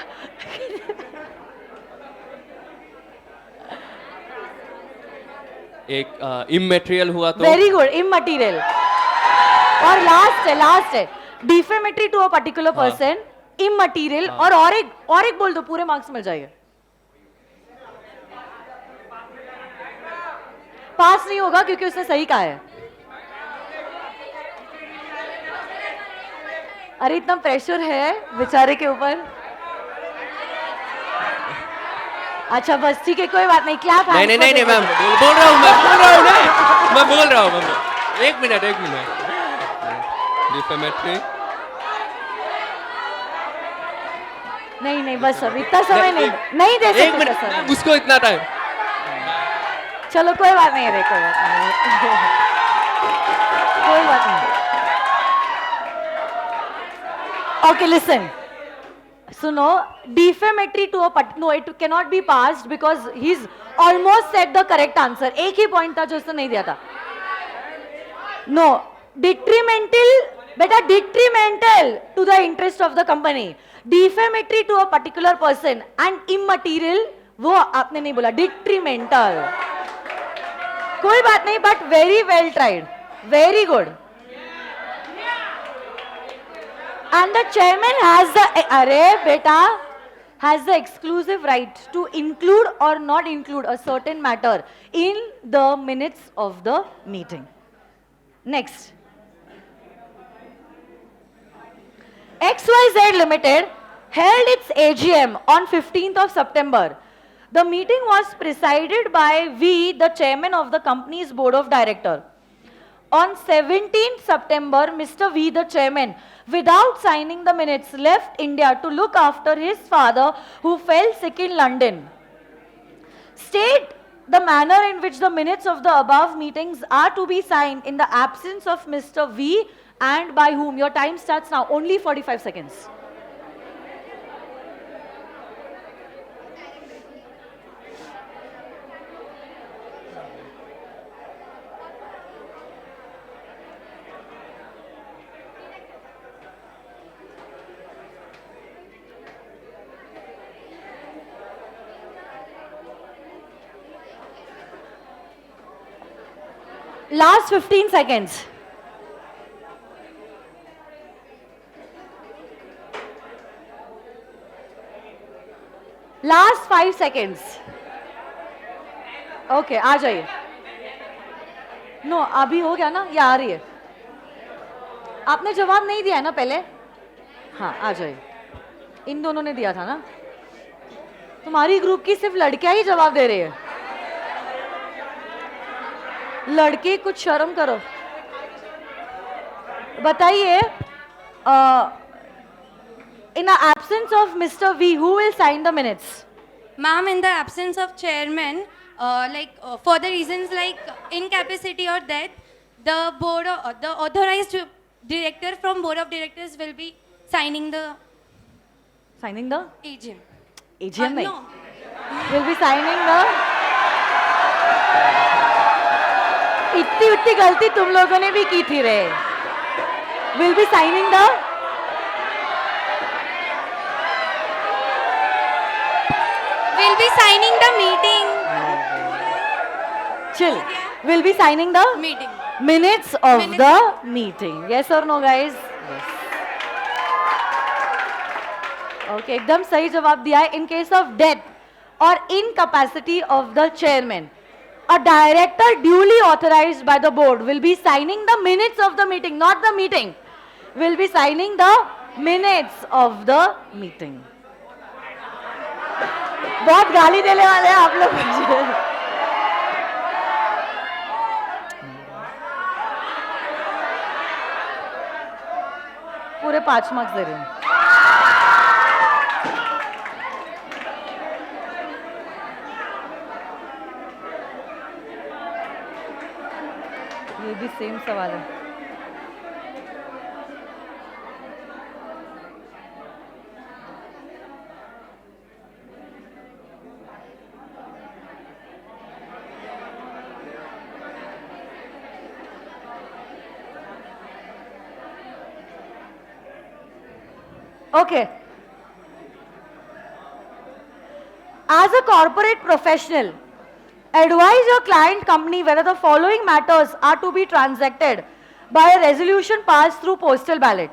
एक इमटेरियल हुआ तो. Very good. इमटेरियल. और लास्ट है defamatory to a particular person, immaterial, और एक बोल दो, पूरे मार्क्स मिल जाएंगे. पास नहीं होगा क्योंकि उसने सही कहा है. अरे इतना प्रेशर है बेचारे के ऊपर. अच्छा बस ठीक है, कोई बात नहीं. क्लैप. नहीं मैम, बोल रहा हूँ मैं बोल रहा हूँ. एक मिनट. डिफेमेटरी. नहीं बस अब इतना समय नहीं दे एक सकते मिनट सर. उसको इतना टाइम. चलो कोई बात नहीं है, कोई बात नहीं. कोई बात नहीं. Okay, listen. सुनो, defamatory to a no, it cannot be passed because he's almost said the correct answer. एक ही point था जो उसने नहीं दिया था. No, detrimental, बेटा detrimental to the interest of the company. Defamatory to a particular person and immaterial, वो आपने नहीं बोला. Detrimental. कोई बात नहीं, but very well tried. Very good. And the chairman has the exclusive right to include or not include a certain matter in the minutes of the meeting. Next. XYZ Limited held its AGM on 15th of September. The meeting was presided by V, the chairman of the company's board of directors. On 17th September, Mr. V, the chairman, without signing the minutes, left India to look after his father who fell sick in London. State the manner in which the minutes of the above meetings are to be signed in the absence of Mr. V and by whom. Your time starts now. Only 45 seconds. Last 15 seconds. Last 5 seconds. Okay, आ जाइए. No, अभी हो गया ना, ये आ रही है. आपने जवाब नहीं दिया है ना पहले? हाँ, आ जाइए. इन दोनों ने दिया था ना. तुम्हारी ग्रुप की सिर्फ लड़कियां ही जवाब दे रही है. लड़के कुछ शर्म करो. बताइए, in the absence of Mr. V, who will sign the minutes? Ma'am, in the absence of chairman, for the reasons like incapacity or death, the authorized director from board of directors will be signing the AGM. AGM नहीं. No. Will be signing the. इतनी गलती तुम लोगों ने भी की थी रे. Will be signing the. Will be signing the meeting. Chill. Will be signing the Meeting. minutes of the meeting. Yes or no, guys? Yes. Okay एकदम सही जवाब दिया है. इन केस ऑफ डेथ और incapacity of the chairman, a director duly authorized by the board will be signing the minutes of the meeting, not the meeting, will be signing the minutes of the meeting. बहुत गाली देने वाले हैं आप लोग मुझे. पूरे 5 मार्क्स दे रहे हैं. ये भी सेम सवाल है. Okay. As a corporate professional, advise your client company whether the following matters are to be transacted by a resolution passed through postal ballot.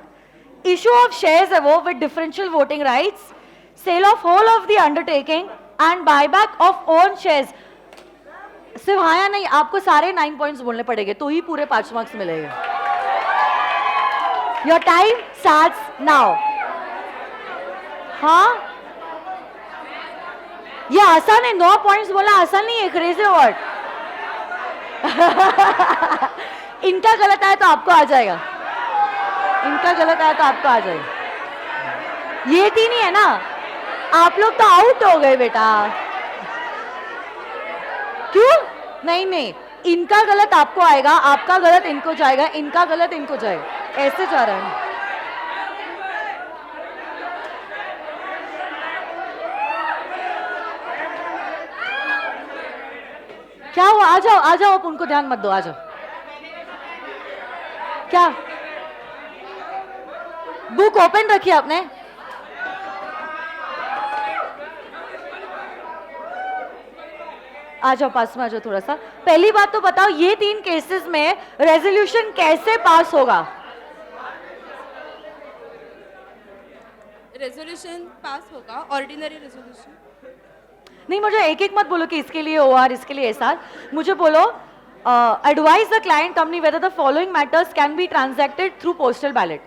Issue of shares above with differential voting rights, sale of whole of the undertaking and buyback of own shares. सिर्फ हाँ या नहीं, आपको सारे 9 पॉइंट्स बोलने पड़ेंगे तो ही पूरे 5 मार्क्स मिलेंगे. Your time starts now. हाँ ये आसान है. 9 पॉइंट्स बोला आसान नहीं है, क्रेजी वर्ड. इनका गलत आया तो आपको आ जाएगा, इनका गलत आया तो आपको आ जाएगा. ये 3 ही है ना, आप लोग तो आउट हो गए बेटा. क्यों? नहीं नहीं, इनका गलत आपको आएगा, आपका गलत इनको जाएगा, इनका गलत इनको जाएगा, ऐसे जा रहा है. क्या हुआ? आ जाओ आ जाओ, आप उनको ध्यान मत दो, आ जाओ. क्या बुक ओपन रखी आपने? आ जाओ पास में, आ जाओ थोड़ा सा. पहली बात तो बताओ, ये 3 केसेस में रेजोल्यूशन कैसे पास होगा? रेजोल्यूशन पास होगा, ऑर्डिनरी रेजोल्यूशन. नहीं, मुझे एक एक मत बोलो कि इसके लिए OR, इसके लिए SR. मुझे बोलो advise the client company whether the following matters can be transacted through postal ballot.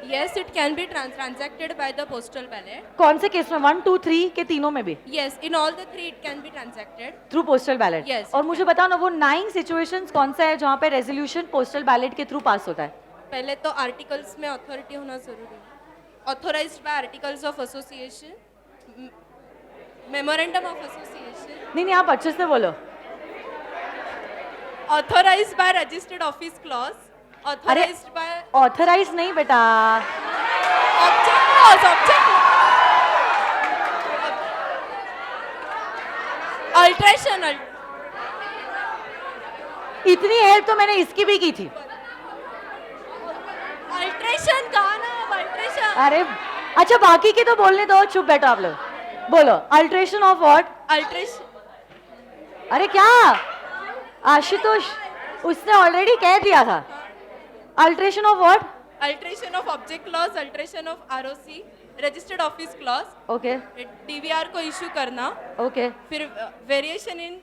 Yes, it can be transacted by the postal ballot. कौन से केस में? 1, 2, 3 के तीनों में भी? Yes, in all the 3 it can be transacted. Through postal ballot. Yes. और मुझे बताओ ना, वो 9 सिचुएशंस कौन सा है जहाँ पे रेजोल्यूशन पोस्टल बैलेट के थ्रू पास होता है? पहले तो आर्टिकल्स में अथॉरिटी होना जरूरी है. Authorised by articles of association, memorandum of association. नहीं नहीं, आप अच्छे से बोलो. Authorised by registered office clause. Authorised by authorise नहीं बेटा, ऑब्जेक्ट क्लॉज. Object alteration. इतनी हेल्प तो मैंने इसकी भी की थी. अल्ट्रेशन कहा ना, अल्ट्रेशन. अरे अच्छा, बाकी के तो बोलने दो, चुप बैठो आप लोग. बोलो अल्ट्रेशन ऑफ व्हाट? अल्ट्रेशन. अरे क्या आशुतोष, उसने ऑलरेडी कह दिया था. Alteration of what? Alteration of object clause, alteration of ROC, registered office clause. Okay. DVR को इशू करना. ओके. फिर variation in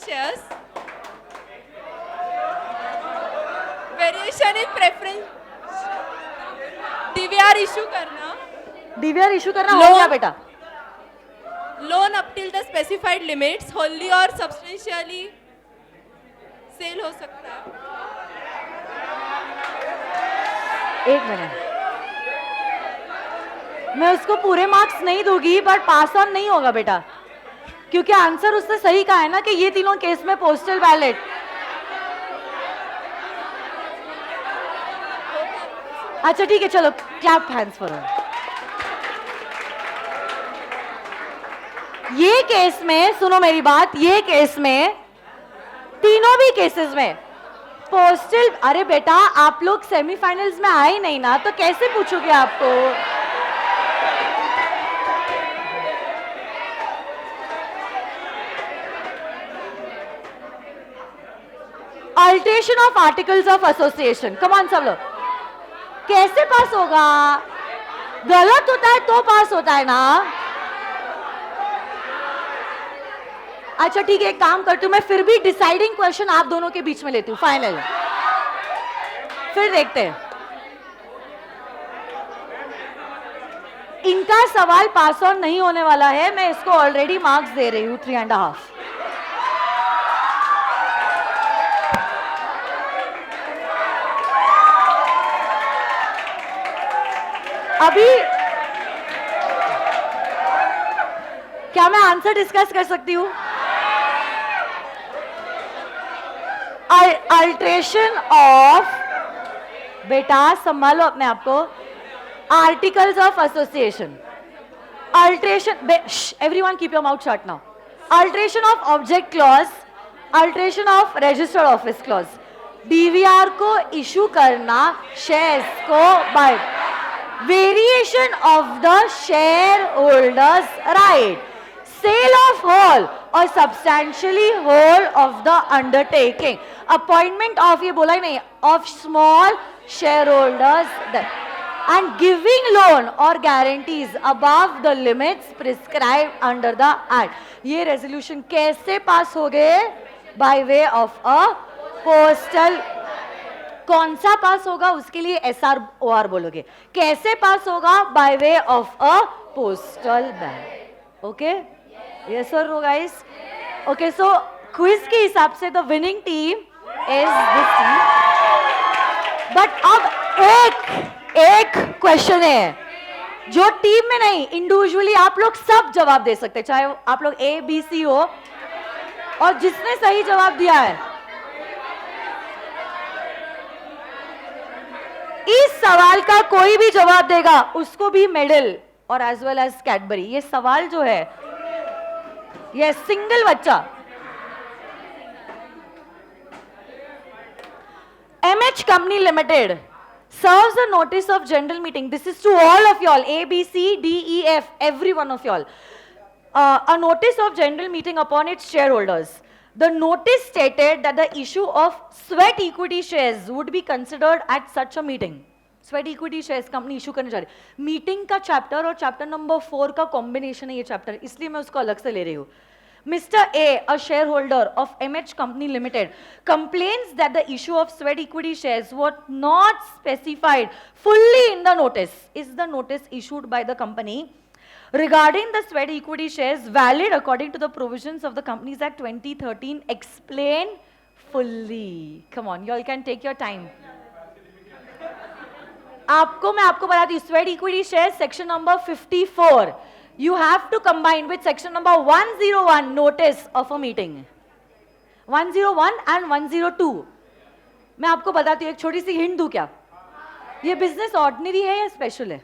shares, variation in preference, DVR issue करना. डीवीआर इशू करना हो गया बेटा. Loan up till the specified limits, Holi और सब्सटेंशियली सेल हो सकता है. एक मिनट, मैं उसको पूरे मार्क्स नहीं दूंगी, बट पास ऑन नहीं होगा बेटा, क्योंकि आंसर उसने सही कहा है ना कि ये तीनों केस में पोस्टल बैलेट. अच्छा ठीक है, चलो क्लैप हैंड्स फॉर हर. ये केस में सुनो मेरी बात, ये केस में, तीनों भी केसेस में पोस्टल. अरे बेटा, आप लोग सेमीफाइनल्स में आए नहीं ना, तो कैसे पूछोगे आपको? Alteration of articles of association. Come on सब लोग, कैसे पास होगा? गलत होता है तो पास होता है ना। अच्छा ठीक है, एक काम करती हूँ मैं, फिर भी डिसाइडिंग क्वेश्चन आप दोनों के बीच में लेती हूँ, फाइनल, फिर देखते हैं। इनका सवाल पास ऑन नहीं होने वाला है, मैं इसको ऑलरेडी मार्क्स दे रही हूँ 3.5। अभी क्या मैं आंसर डिस्कस कर सकती हूँ? अल्ट्रेशन ऑफ, बेटा संभालो अपने आप को, articles of association, alteration, everyone keep your mouth shut now, alteration of object clause, alteration of registered office clause, DVR को इशू करना, शेयर्स को buy, variation of the share holders right, sale of whole और substantially whole of the undertaking, appointment of, ये बोला ही नहीं, of small shareholders and giving loan or guarantees above the limits prescribed under the act. ये रेजोल्यूशन कैसे पास हो गए? By way of a postal. कौन सा पास होगा उसके लिए SROR बोलोगे, कैसे पास होगा? By way of a postal ballot. Okay? Yes or no guys? Okay, so quiz के हिसाब से the winning team is this team. But अब एक क्वेश्चन है जो टीम में नहीं, इंडिविजुअली आप लोग सब जवाब दे सकते हैं, चाहे आप लोग ए बी सी हो, और जिसने सही जवाब दिया है इस सवाल का कोई भी जवाब देगा उसको भी मेडल और एज वेल एज कैडबरी। ये सवाल जो है ये सिंगल बच्चा, MH Company Limited serves a notice of general meeting. This is to all of y'all, A, B, C, D, E, F, every one of y'all. A notice of general meeting upon its shareholders. The notice stated that the issue of sweat equity shares would be considered at such a meeting. Sweat equity shares company issue करने जा रही है। मीटिंग का चैप्टर और चैप्टर नंबर 4 का कॉम्बिनेशन है ये चैप्टर, इसलिए मैं उसको अलग से ले रही हूँ। Mr. A, a shareholder of MH Company Limited, complains that the issue of sweat equity shares was not specified fully in the notice. Is the notice issued by the company regarding the sweat equity shares valid according to the provisions of the Companies Act 2013? Explain fully. Come on, you all can take your time. मैं आपको बताती हूँ, sweat equity shares section number 54. You have to combine with section number 101, notice of a meeting. 101 and 102. मैं आपको बताती हूँ, एक छोटी सी हिंट दूं क्या? ये बिजनेस ऑर्डिनरी है या स्पेशल है?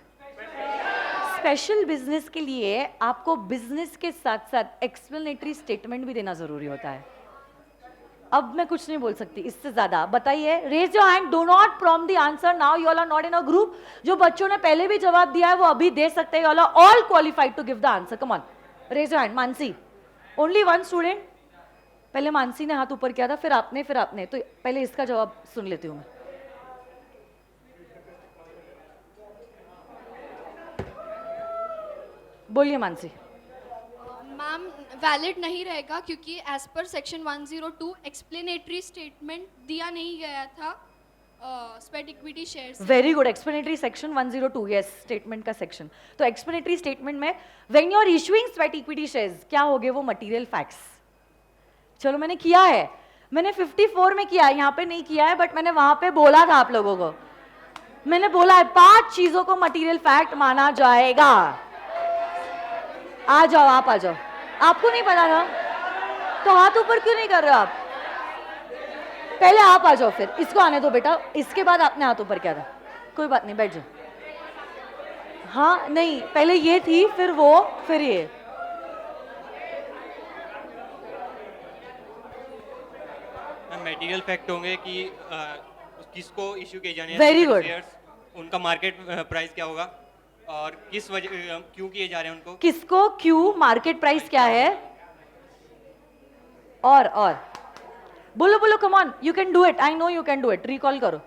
स्पेशल बिजनेस के लिए आपको बिजनेस के साथ साथ एक्सप्लेनेटरी स्टेटमेंट भी देना जरूरी होता है। अब मैं कुछ नहीं बोल सकती इससे ज्यादा, बताइए। Raise your hand, do not prompt the answer now, you all are not in a group. जो बच्चों ने पहले भी जवाब दिया है वो अभी दे सकते हैं, you all are all qualified to give the answer. Come on, raise your hand. Mansi, only one student. पहले मानसी ने हाथ ऊपर किया था, फिर आपने, तो पहले इसका जवाब सुन लेती हूँ मैं। बोलिए मानसी। मैम, वैलिड नहीं रहेगा क्योंकि as per section 102 explanatory statement दिया नहीं गया था sweat equity shares. Very good, explanatory section 102, yes, statement का सेक्शन। तो एक्सप्लेनेटरी स्टेटमेंट में when you are issuing sweat equity shares क्या होगे? वो मटेरियल फैक्ट्स। चलो मैंने किया है, मैंने 54 में किया है, यहाँ पे नहीं किया है, बट मैंने वहां पे बोला था आप लोगों को, मैंने बोला है 5 चीजों को मटेरियल फैक्ट माना जाएगा। आ जाओ, आप आ जाओ। आपको नहीं पता था तो हाथ ऊपर क्यों नहीं कर रहे हो आप? पहले आप आ जाओ, फिर इसको आने दो बेटा, इसके बाद आपने हाथ ऊपर किया था। कोई बात नहीं, बैठ जाओ। हाँ नहीं, पहले ये थी, फिर वो, फिर ये। मटेरियल फैक्ट होंगे कि किसको इशू किए जाने हैं, वेरी गुड, उनका मार्केट प्राइस क्या होगा और किस वजह क्यों किए जा रहे हैं उनको, किसको क्यों, मार्केट प्राइस क्या है, और बोलो बोलो, come on, you can do it, I know you can do it. Recall करो।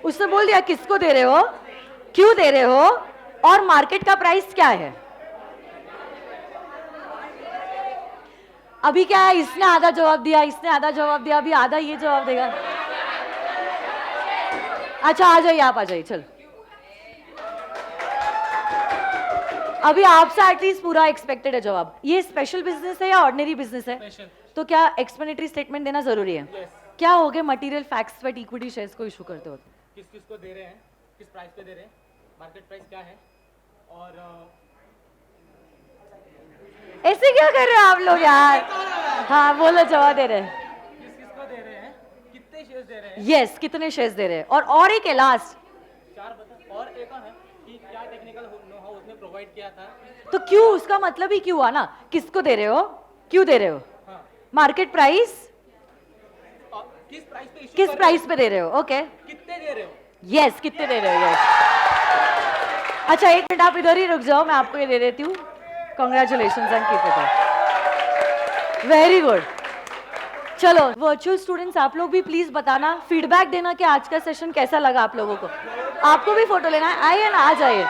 उसने बोल दिया किसको दे रहे हो, क्यों दे रहे हो और मार्केट का प्राइस क्या है? अभी क्या है, इसने आधा जवाब दिया, इसने आधा जवाब दिया, अभी आधा ये जवाब देगा। अच्छा आ जाइए, आप आ जाइए, चलो। अभी आपसे एटलीस्ट पूरा एक्सपेक्टेड है जवाब। ये स्पेशल बिजनेस है या ऑर्डिनरी बिजनेस है? स्पेशल। तो क्या एक्सप्लेनेटरी स्टेटमेंट देना जरूरी है? Yes. क्या हो गए material facts but equity shares को इशू करते वक्त? किस किस को दे रहे हैं, किस प्राइस पे दे रहे हैं, मार्केट प्राइस क्या है, और ऐसे क्या कर रहे हो आप लोग यार? हाँ बोलो, जवाब दे रहे हैं। किस किस को दे रहे हैं, कितने शेयर्स दे रहे हैं। यस, कितने शेयर्स दे रहे हैं, और एक है लास्ट। 4 बता, और एक है कि क्या टेक्निकल नो हाउ उसने प्रोवाइड किया था। तो क्यों, उसका मतलब ही क्यों हुआ ना, किसको दे रहे हो, क्यों दे रहे हो, मार्केट प्राइस, किस प्राइस पे इशू किस प्राइस पे दे रहे हो, ओके, कितने दे रहे हो। यस, कितने दे रहे हो, यस। अच्छा एक मिनट आप इधर ही रुक जाओ, मैं आपको ये दे देती हूँ। Congratulations and keep it up, very good. चलो वर्चुअल स्टूडेंट्स, आप लोग भी प्लीज बताना, फीडबैक देना कि आज का सेशन कैसा लगा आप लोगों को। आपको भी फोटो लेना है, आइए ना, आ जाइए।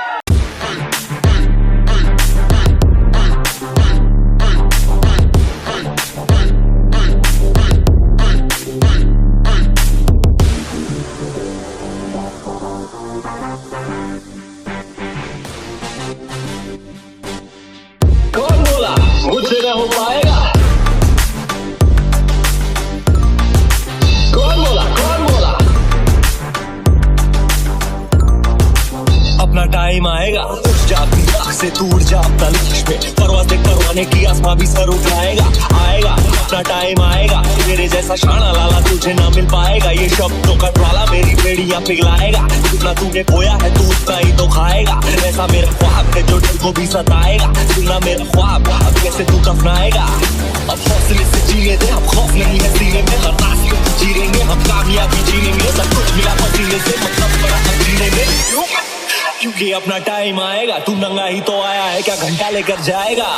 कौन बोला मुझसे ना हो पाएगा? कौन बोला, कौन बोला? अपना टाइम आएगा, उठ जा अपनी आँख से दूर जा अपना लक्ष्य में, परवाज़ें करवाने की आसमां भी सर उठाएगा। आएगा अपना टाइम आएगा, मेरे जैसा शाना लाला तुझे ना मिल पाएगा। ये शब्दों का ज्वाला मेरी बेड़ियां पिघलाएगा, जितना तूने बोया है तू उतना ही तो खाएगा। ऐसा मेरा ख्वाब है जो दिल को भी सताएगा, सुनना मेरा ख्वाब अब कैसे तू दफनाएगा। अब हौसले से जीने दे, अब खौफ नहीं है सीने में, हर रास्ते जीनेंगे हम, कामयाबी जीनेंगे, सब कुछ मिला पसीने से, मतलब बड़ा अब जीने में, क्योंकि अपना टाइम आएगा। तू नंगा ही तो आया है, क्या घंटा लेकर जाएगा?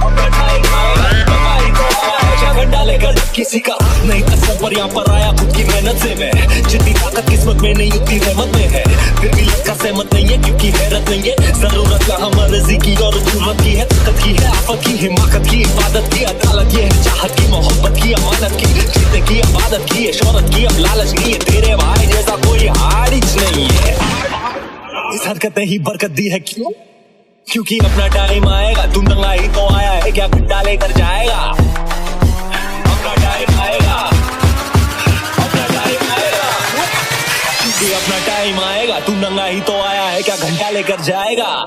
अपना टाइम आएगा, नंगा ही तो आया है, क्या घंटा लेकर। किसी का नहीं कसम पर यहाँ पर आया खुद की मेहनत से मैं, जितनी ताकत किस्मत में नहीं उतनी रहमत में है, फिर भी लड़का सहमत नहीं है क्योंकि हैरत नहीं है। जरूरत का हम मर्जी की और जरूरत की है, ताकत की है, आफत की, हिमाकत की, इबादत की, अदालत की है, चाहत की, मोहब्बत की, अमानत की, जीतने की, इबादत की है, शोहरत की, अब लालच नहीं है। तेरे भाई जैसा कोई हारिज नहीं है, इस हरकत ने ही बरकत दी है। क्यों? क्योंकि अपना टाइम आएगा, तू नंगा ही तो आया है, क्या घंटा लेकर जाएगा? अपना टाइम आएगा, अपना टाइम आएगा, क्योंकि अपना टाइम आएगा। तू नंगा ही तो आया है, क्या घंटा लेकर जाएगा?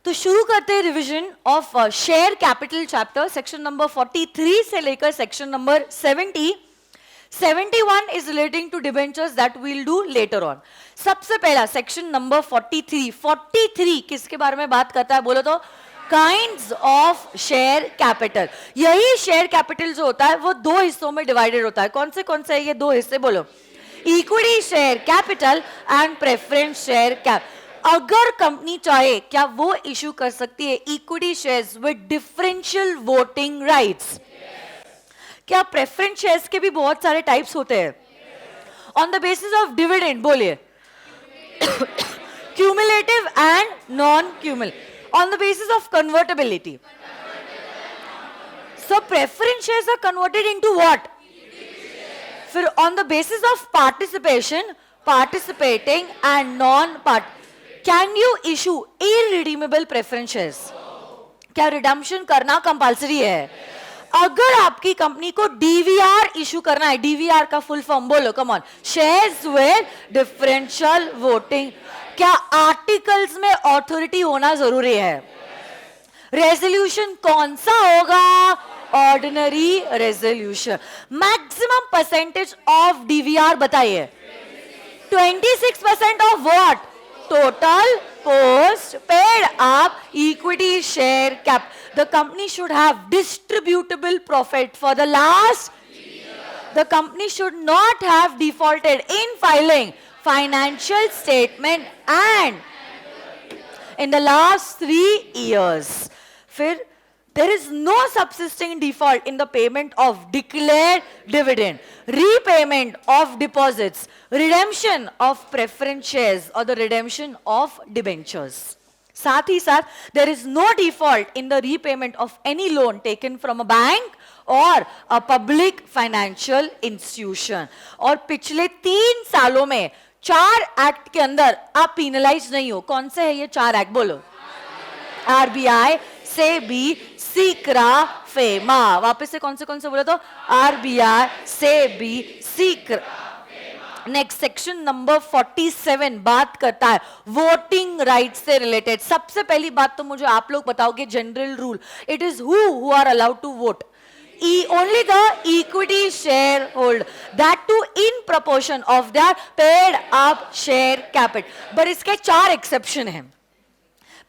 तो शुरू करते हैं revision of share capital chapter, section number 43 से लेकर section number 70. 71 is relating to debentures that we'll do later on. सबसे पहला सेक्शन नंबर 43. 43 किसके बारे में बात करता है बोलो तो? Kinds of share capital. यही शेयर कैपिटल जो होता है वो दो हिस्सों में डिवाइडेड होता है. कौन से है ये दो हिस्से बोलो? Equity share capital and preference share capital. अगर कंपनी चाहे क्या वो इशू कर सकती है equity shares with differential voting rights? क्या प्रेफरेंस शेयर्स के भी बहुत सारे टाइप्स होते हैं? On the basis of dividend बोलिए. Cumulative and non cumulative. On the basis of convertibility. So preference shares are converted into what? फिर on the basis of participation, participating and non part. Can you issue irredeemable preference shares? क्या रिडम्पशन करना कंपल्सरी है? अगर आपकी कंपनी को डीवीआर इशू करना है, डीवीआर का फुल फॉर्म बोलो, come on. Shares with differential voting. क्या आर्टिकल्स में ऑथोरिटी होना जरूरी है? रेजोल्यूशन कौन सा होगा? Ordinary resolution. Maximum percentage of DVR बताइए. 26% of what? Total post paid up equity share cap. The company should have distributable profit for the last. The company should not have defaulted in filing financial statement and in the last 3 years. फिर there is no subsisting default in the payment of declared dividend, repayment of deposits, redemption of preference shares or the redemption of debentures. साथ ही साथ there is no default in the repayment of any loan taken from a bank or a public financial institution. और पिछले 3 सालों में 4 एक्ट के अंदर आप पेनलाइज नहीं हो. कौन से है ये 4 एक्ट बोलो? RBI, SEBI, SCRA, FEMA. वापस से कौन से बोले तो? RBI, SEBI, SCRA. Next section number 47 बात करता है वोटिंग राइट्स से रिलेटेड. सबसे पहली बात तो मुझे आप लोग बताओगे general rule. It is who are allowed to vote? Only the equity shareholder, that too in proportion of their paid up share capital. पर इसके 4 एक्सेप्शन हैं.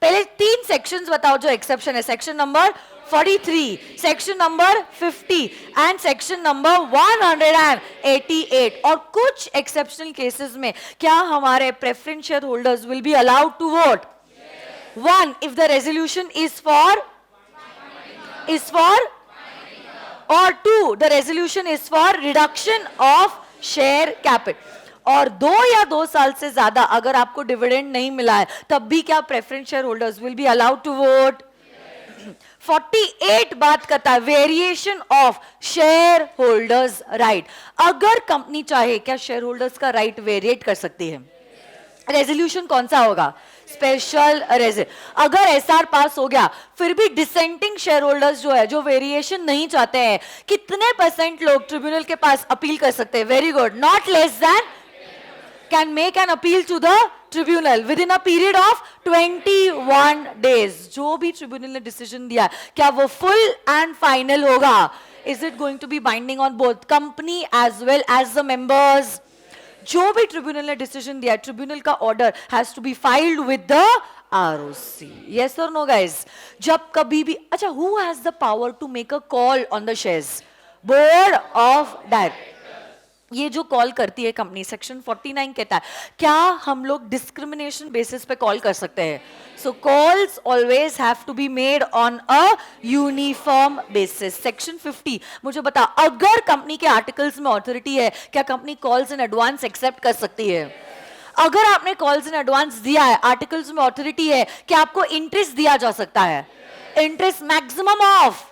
पहले 3 सेक्शंस बताओ जो एक्सेप्शन है. Section number 43, section number 50 and section number 188. और कुछ एक्सेप्शनल केसेस में क्या हमारे preference share holders will be allowed to vote? 1, if the resolution is for or 2, the resolution is for reduction of share capital. और 2 या 2 साल से ज्यादा अगर आपको डिविडेंड नहीं मिला है तब भी क्या preference share holders will be allowed to vote? 48 बात करता है variation of share holders right. अगर कंपनी चाहे क्या शेयर होल्डर्स का राइट वेरिएट कर सकती है? रेजोल्यूशन कौन सा होगा? Special resolution. अगर एसआर पास हो गया फिर भी डिसेंटिंग शेयर होल्डर्स जो है जो वेरिएशन नहीं चाहते हैं, कितने % लोग ट्रिब्यूनल के पास अपील कर सकते हैं? Very good. Not less than can make an appeal to the tribunal within a period of 21 days. जो भी ट्रिब्यूनल ने डिसीजन दिया क्या वो फुल एंड फाइनल होगा? Is it going to be binding on both company as well as the members? जो भी ट्रिब्यूनल ने डिसीजन दिया ट्रिब्यूनल का order has to be filed with the ROC. Yes or no guys? जब कभी भी अच्छा who has the power to make a call on the shares? Board of Directors. ये जो कॉल करती है कंपनी, सेक्शन 49 कहता है क्या हम लोग डिस्क्रिमिनेशन बेसिस पे कॉल कर सकते हैं? So calls always have to be made on a uniform basis. Section 50 मुझे बता, अगर कंपनी के आर्टिकल्स में ऑथोरिटी है क्या company calls in advance accept कर सकती है? अगर आपने कॉल्स इन एडवांस दिया है, आर्टिकल्स में ऑथोरिटी है, क्या आपको इंटरेस्ट दिया जा सकता है? Interest maximum of.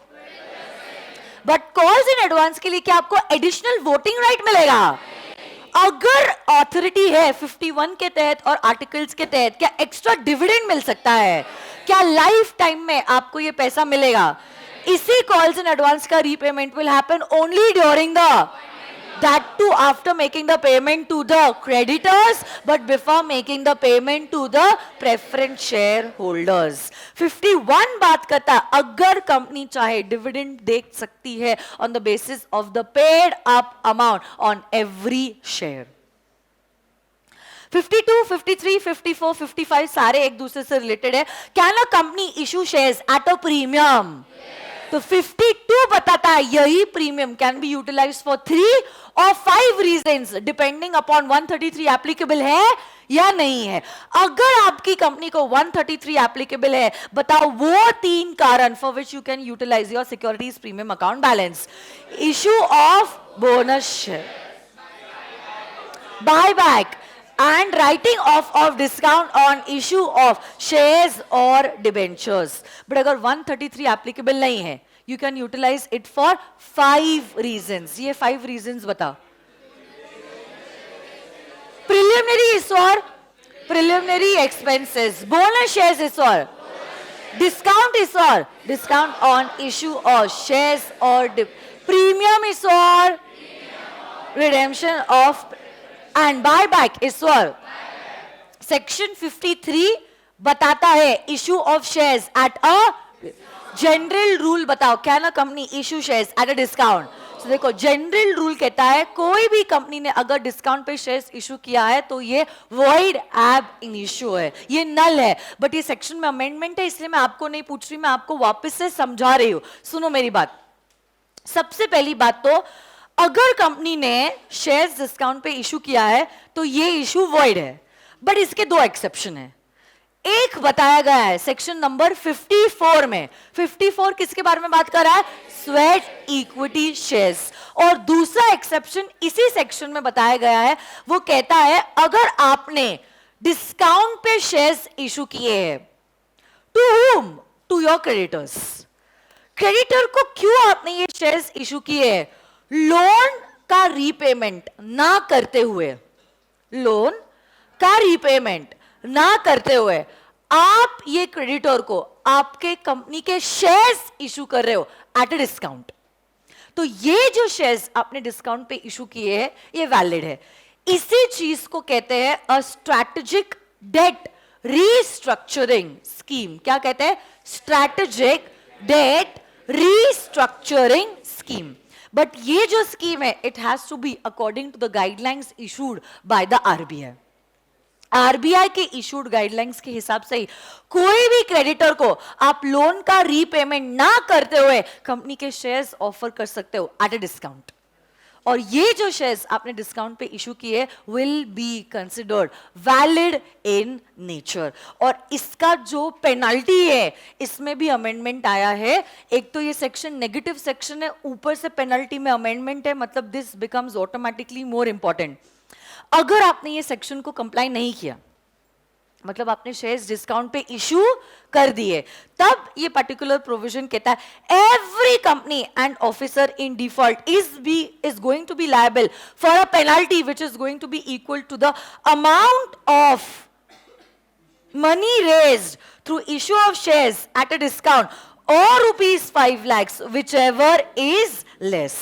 But calls in advance के लिए क्या आपको एडिशनल वोटिंग राइट मिलेगा? अगर ऑथोरिटी है 51 के तहत और आर्टिकल्स के तहत क्या एक्स्ट्रा डिविडेंड मिल सकता है? क्या लाइफ टाइम में आपको ये पैसा मिलेगा? इसी कॉल्स इन एडवांस का repayment will happen only during the That too after making the payment to the creditors, but before making the payment to the preference shareholders. 51 बात करता है अगर कंपनी चाहे डिविडेंड दे सकती है on the basis of the paid up amount on every share. 52, 53, 54, 55 सारे एक दूसरे से रिलेटेड है. Can a company issue shares at a premium? तो 52 बताता है यही premium can be utilised for 3 और 5 रीजंस डिपेंडिंग अपॉन 133 एप्लीकेबल है या नहीं है. अगर आपकी कंपनी को 133 एप्लीकेबल है, बताओ वो 3 कारण for which you can utilise your securities premium account balance. Issue of bonus, buyback and writing off of discount on issue of shares or debentures. But अगर 133 applicable नहीं है, you can utilize it for 5 reasons. ये 5 reasons बताओ. Preliminary is for preliminary expenses. Bonus shares is for discount is for discount on issue of shares or premium is for redemption of and buyback is for section 53 बताता है issue of shares at a general rule. बताओ can a company issue shares at a discount. तो देखो जनरल रूल कहता है कोई भी कंपनी ने अगर डिस्काउंट पे शेयर्स इशू किया है तो ये वॉइड एब इनिशियो है, ये नल है. बट ये सेक्शन में अमेंडमेंट है इसलिए मैं आपको नहीं पूछ रही, मैं आपको वापस से समझा रही हूं. सुनो मेरी बात. सबसे पहली बात तो अगर कंपनी ने शेयर्स डिस्काउंट पे इशू किया है तो ये इशू वॉइड है. बट इसके 2 एक्सेप्शन है. एक बताया गया है सेक्शन नंबर 54 में. 54 किसके बारे में बात कर रहा है? Sweat equity shares. और दूसरा एक्सेप्शन इसी सेक्शन में बताया गया है, वो कहता है अगर आपने डिस्काउंट पे शेयर्स इशू किए हैं, to whom? To your creditors. Creditor को क्यों आपने ये शेयर्स इशू किए हैं? लोन का रीपेमेंट ना करते हुए, लोन का रीपेमेंट ना करते हुए आप ये क्रेडिटर को आपके कंपनी के शेयर्स इशू कर रहे हो एट अ डिस्काउंट. तो ये जो शेयर्स आपने डिस्काउंट पे इशू किए हैं ये वैलिड है. इसी चीज को कहते हैं a strategic debt restructuring scheme. क्या कहते हैं? Strategic debt restructuring scheme. But ये जो स्कीम है it has to be according to the guidelines issued by the RBI. RBI के इशूड गाइडलाइंस के हिसाब से ही कोई भी क्रेडिटर को आप लोन का रीपेमेंट ना करते हुए कंपनी के शेयर्स ऑफर कर सकते हो एट अ डिस्काउंट. और ये जो शेयर्स आपने डिस्काउंट पे इशू किए will be considered valid in nature. और इसका जो पेनल्टी है इसमें भी अमेंडमेंट आया है. एक तो ये सेक्शन नेगेटिव सेक्शन है, ऊपर से पेनल्टी में अमेंडमेंट है, मतलब this becomes automatically more important. अगर आपने ये सेक्शन को कंप्लाई नहीं किया, मतलब आपने शेयर्स डिस्काउंट पे इशू कर दिए, तब ये पर्टिकुलर प्रोविजन कहता है every company and officer in default is going to be liable for a penalty which is going to be equal to the amount of money raised through issue of shares at a discount और ₹5 lakhs whichever is less.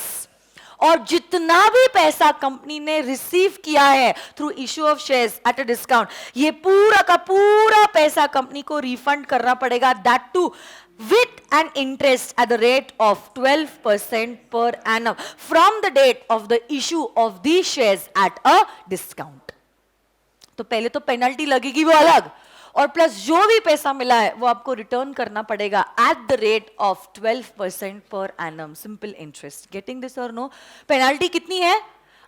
और जितना भी पैसा कंपनी ने रिसीव किया है through issue of shares at a discount, ये पूरा का पूरा पैसा कंपनी को रिफंड करना पड़ेगा, that too with an interest at the rate of 12% per annum from the date of the issue of the shares at a discount. तो पहले तो पेनल्टी लगेगी वो अलग, और प्लस जो भी पैसा मिला है वो आपको रिटर्न करना पड़ेगा eight the rate of 12% per annum simple interest. Getting this और नो? पेनल्टी कितनी है?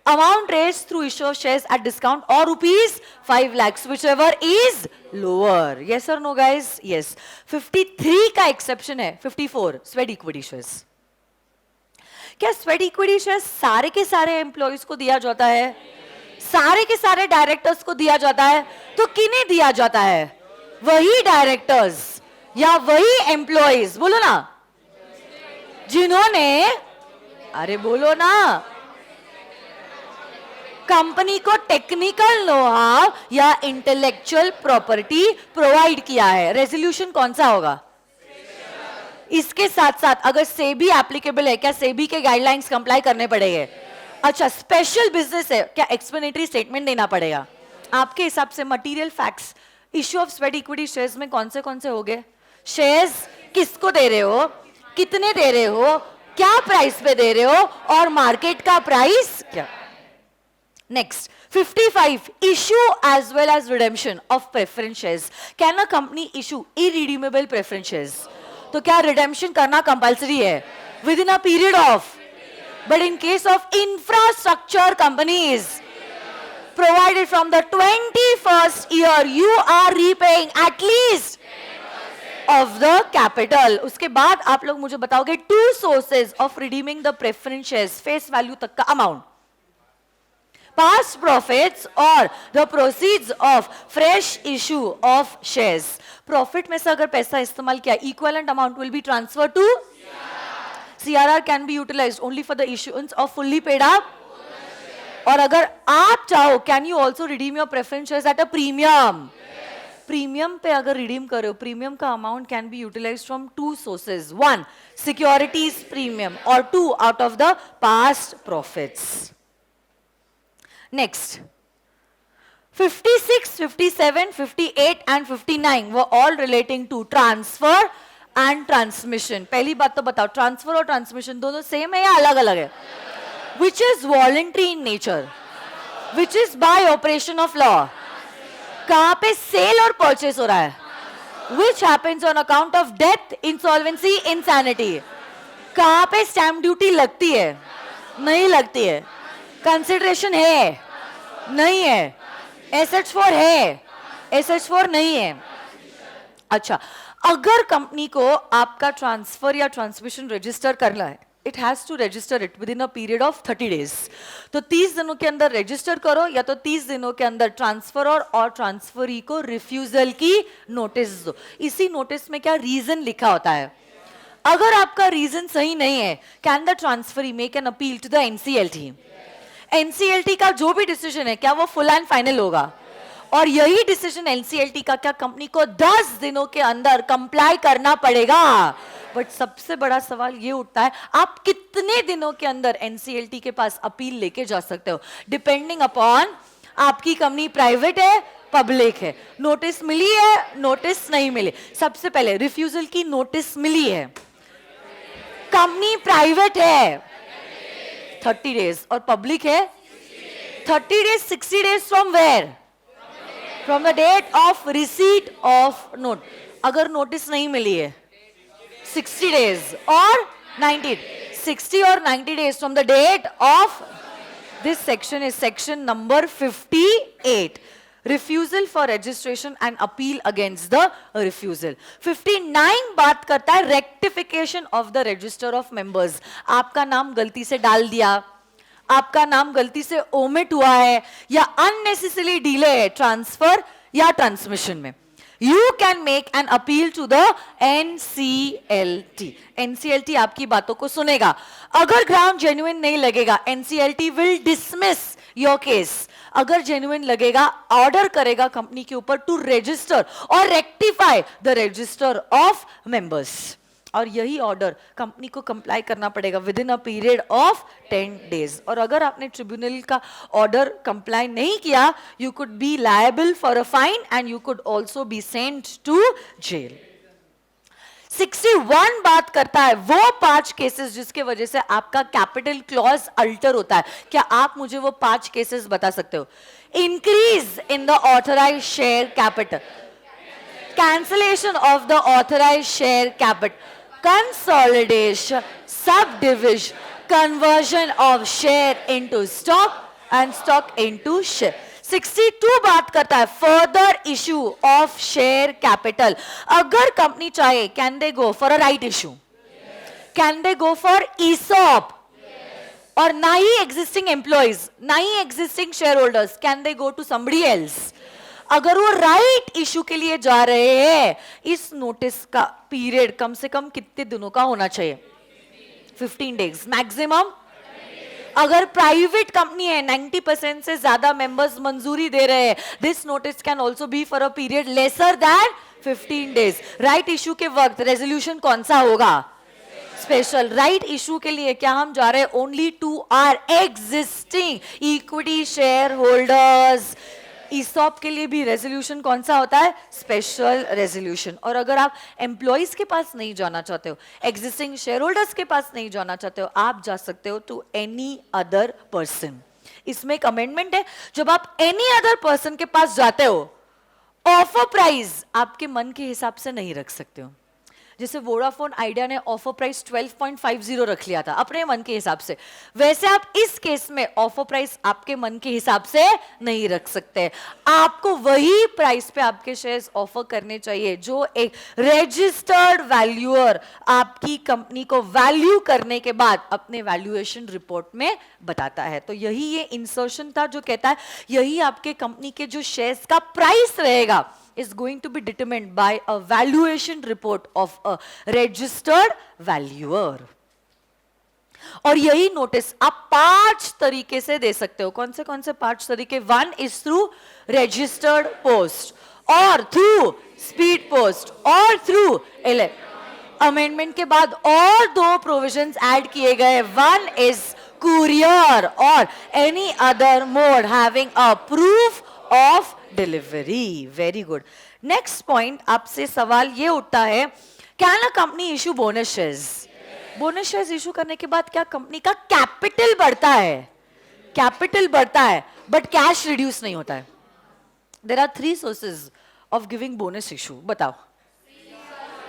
Amount raise through issue of shares at discount और ₹5 lakhs whichever is lower. yes or no guys? yes. 53 का एक्सेप्शन है. 54 स्वेट इक्विटी शेयर्स. क्या स्वेट इक्विटी शेयर्स सारे के सारे एम्प्लॉइज को दिया जाता है? सारे के सारे डायरेक्टर्स को दिया जाता है? तो किन्हें दिया जाता है? वही डायरेक्टर्स या वही एम्प्लॉइज, बोलो ना, जिन्होंने, अरे बोलो ना, कंपनी को टेक्निकल नो हाउ या इंटेलेक्चुअल प्रॉपर्टी प्रोवाइड किया है. रेजोल्यूशन कौन सा होगा? इसके साथ साथ अगर सेबी एप्लीकेबल है, क्या सेबी के गाइडलाइंस कंप्लाई करने पड़ेंगे? अच्छा, स्पेशल बिजनेस है, क्या एक्सप्लेनेटरी स्टेटमेंट देना पड़ेगा? आपके हिसाब से material facts, issue of sweat equity shares में कौन से हो गए? शेयर्स किसको दे रहे हो, कितने दे रहे हो, क्या प्राइस पे दे रहे हो, और मार्केट का प्राइस क्या? Next 55, issue as well as redemption of preference shares. Can a company issue irredeemable preference shares? तो क्या redemption करना compulsory है within a period of? But in case of infrastructure companies, provided from the 21st year, you are repaying at least of the capital. उसके बाद आप लोग मुझे बताओगे 2 sources of redeeming the preference shares, face value तक का amount. Past profits or the proceeds of fresh issue of shares. Profit में से अगर पैसा इस्तेमाल किया, equivalent amount will be transferred to CRR can be utilized only for the issuance of fully paid up. और अगर आप चाहो, can you also redeem your preference shares at a premium? Premium पे अगर redeem करो, premium का amount can be utilized from 2 sources. 1, securities premium, or 2, out of the past profits. Next, 56, 57, 58 and 59 were all relating to transfer and transmission. पहली बात तो बताओ, transfer और transmission दोनों same है या अलग अलग है? Which is voluntary in nature? Which is by operation of law? कहाँ पे sale और purchase हो रहा है? Which happens on account of death, insolvency, insanity? कहाँ पे stamp duty लगती है? नहीं लगती है. कंसिडरेशन है, नहीं है. SH4 है, SH4 नहीं है. अच्छा, अगर कंपनी को आपका ट्रांसफर या ट्रांसमिशन रजिस्टर करना है, it has to register it within a period of 30 days. तो 30 दिनों के अंदर रजिस्टर करो, या तो 30 दिनों के अंदर ट्रांसफर और ट्रांसफरी को रिफ्यूजल की नोटिस दो. इसी नोटिस में क्या रीजन लिखा होता है. अगर आपका रीजन सही नहीं है, can the transferee make an appeal to the NCLT. NCLT का जो भी डिसीजन है, क्या वो फुल एंड फाइनल होगा? और यही डिसीजन NCLT का क्या कंपनी को 10 दिनों के अंदर कंप्लाई करना पड़ेगा? बट सबसे बड़ा सवाल ये उठता है, आप कितने दिनों के अंदर NCLT के पास अपील लेके जा सकते हो, डिपेंडिंग अपॉन आपकी कंपनी प्राइवेट है, पब्लिक है, नोटिस मिली है, नोटिस नहीं मिली. सबसे पहले रिफ्यूजल की नोटिस मिली है, कंपनी प्राइवेट है 30 डेज, और पब्लिक है 30 days. 60 days from where? From the date of receipt of note. अगर नोटिस नहीं मिली है 60 डेज और 90, 60 और 90 days from the date of. This section is section number 58, refusal for registration and appeal against the refusal. 59 बात करता है rectification of the register of members. आपका नाम गलती से डाल दिया, आपका नाम गलती से omit हुआ है, या unnecessarily delay है ट्रांसफर या ट्रांसमिशन में. You can make an appeal to the NCLT. NCLT आपकी बातों को सुनेगा. अगर ग्राउंड जेन्युइन नहीं लगेगा, NCLT will dismiss your case. अगर जेन्युइन लगेगा, ऑर्डर करेगा कंपनी के ऊपर टू रजिस्टर और rectify the register of members. और यही ऑर्डर कंपनी को कंप्लाई करना पड़ेगा within a period of 10 days. और अगर आपने ट्रिब्यूनल का ऑर्डर कंप्लाई नहीं किया, you could be liable for a fine and you could also be sent to jail. 61 बात करता है वो 5 केसेस जिसके वजह से आपका कैपिटल क्लॉज अल्टर होता है. क्या आप मुझे वो 5 केसेस बता सकते हो? Increase in the authorised share capital, cancellation of the authorised share capital, consolidation, subdivision, conversion of share into stock and stock into share. 62 बात करता है further issue of share capital. अगर कंपनी चाहे, can they go for a right issue, can they go for ESOP, और ना ही एग्जिस्टिंग एम्प्लॉइज, ना ही existing shareholders, can they go to somebody else. अगर वो राइट इशू के लिए जा रहे हैं, इस नोटिस का पीरियड कम से कम कितने दिनों का होना चाहिए? 15 डेज मैक्सिमम. अगर प्राइवेट कंपनी है, 90% से ज्यादा मेंबर्स मंजूरी दे रहे हैं, this notice can also be for a period lesser than 15 days. Right issue के वक्त रेजोल्यूशन कौन सा होगा? स्पेशल राइट इशू के लिए क्या हम जा रहे हैं? Only to are existing equity shareholders. ESOP के लिए भी रेजोल्यूशन कौन सा होता है? Special resolution. और अगर आप एम्प्लॉइज के पास नहीं जाना चाहते हो, एग्जिस्टिंग शेयर होल्डर्स के पास नहीं जाना चाहते हो, आप जा सकते हो टू एनी अदर पर्सन। इसमें एक अमेंडमेंट है, जब आप एनी अदर पर्सन के पास जाते हो, ऑफर प्राइस आपके मन के हिसाब से नहीं रख सकते हो। जैसे वोडाफोन आइडिया ने ऑफर प्राइस 12.50 रख लिया था अपने मन के हिसाब से, वैसे आप इस केस में ऑफर प्राइस आपके मन के हिसाब से नहीं रख सकते। आपको वही प्राइस पे आपके शेयर्स ऑफर करने चाहिए जो एक रजिस्टर्ड वैल्यूअर आपकी कंपनी को वैल्यू करने के बाद अपने वैल्यूएशन रिपोर्ट में बताता है। तो यही ये इंसर्शन था जो कहता है यही आपके कंपनी के जो शेयर्स का प्राइस रहेगा is going to be determined by a valuation report of a registered valuer। और यही नोटिस आप 5 तरीके से दे सकते हो। कौन से 5 तरीके? 1 is through registered post, और through speed post, और through अमेंडमेंट के बाद और 2 प्रोविजंस ऐड किए गए। 1 is courier और any other mode having a proof of delivery. Very good. Next point, आपसे सवाल ये उठता है, can a company issue bonus shares? Bonus shares issue करने के बाद क्या कंपनी का कैपिटल बढ़ता है? कैपिटल बढ़ता है बट कैश रिड्यूस नहीं होता है। There are 3 sources of giving bonus issue, बताओ।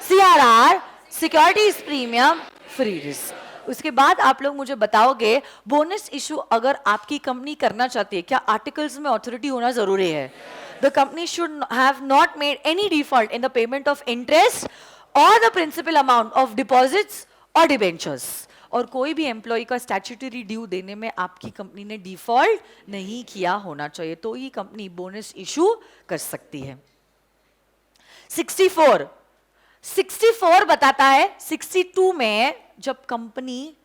CRR, securities premium, free risk. उसके बाद आप लोग मुझे बताओगे बोनस इशू अगर आपकी कंपनी करना चाहती है, क्या आर्टिकल्स में ऑथोरिटी होना जरूरी है? The company should have not made any default in the payment of interest और the principal amount of deposits और डिबेंचर्स। और कोई भी एम्प्लॉय का स्टैट्यूटरी ड्यू देने में आपकी कंपनी ने डिफॉल्ट नहीं किया होना चाहिए, तो ही कंपनी बोनस इशू कर सकती है। 64 बताता है 62 में जब कंपनी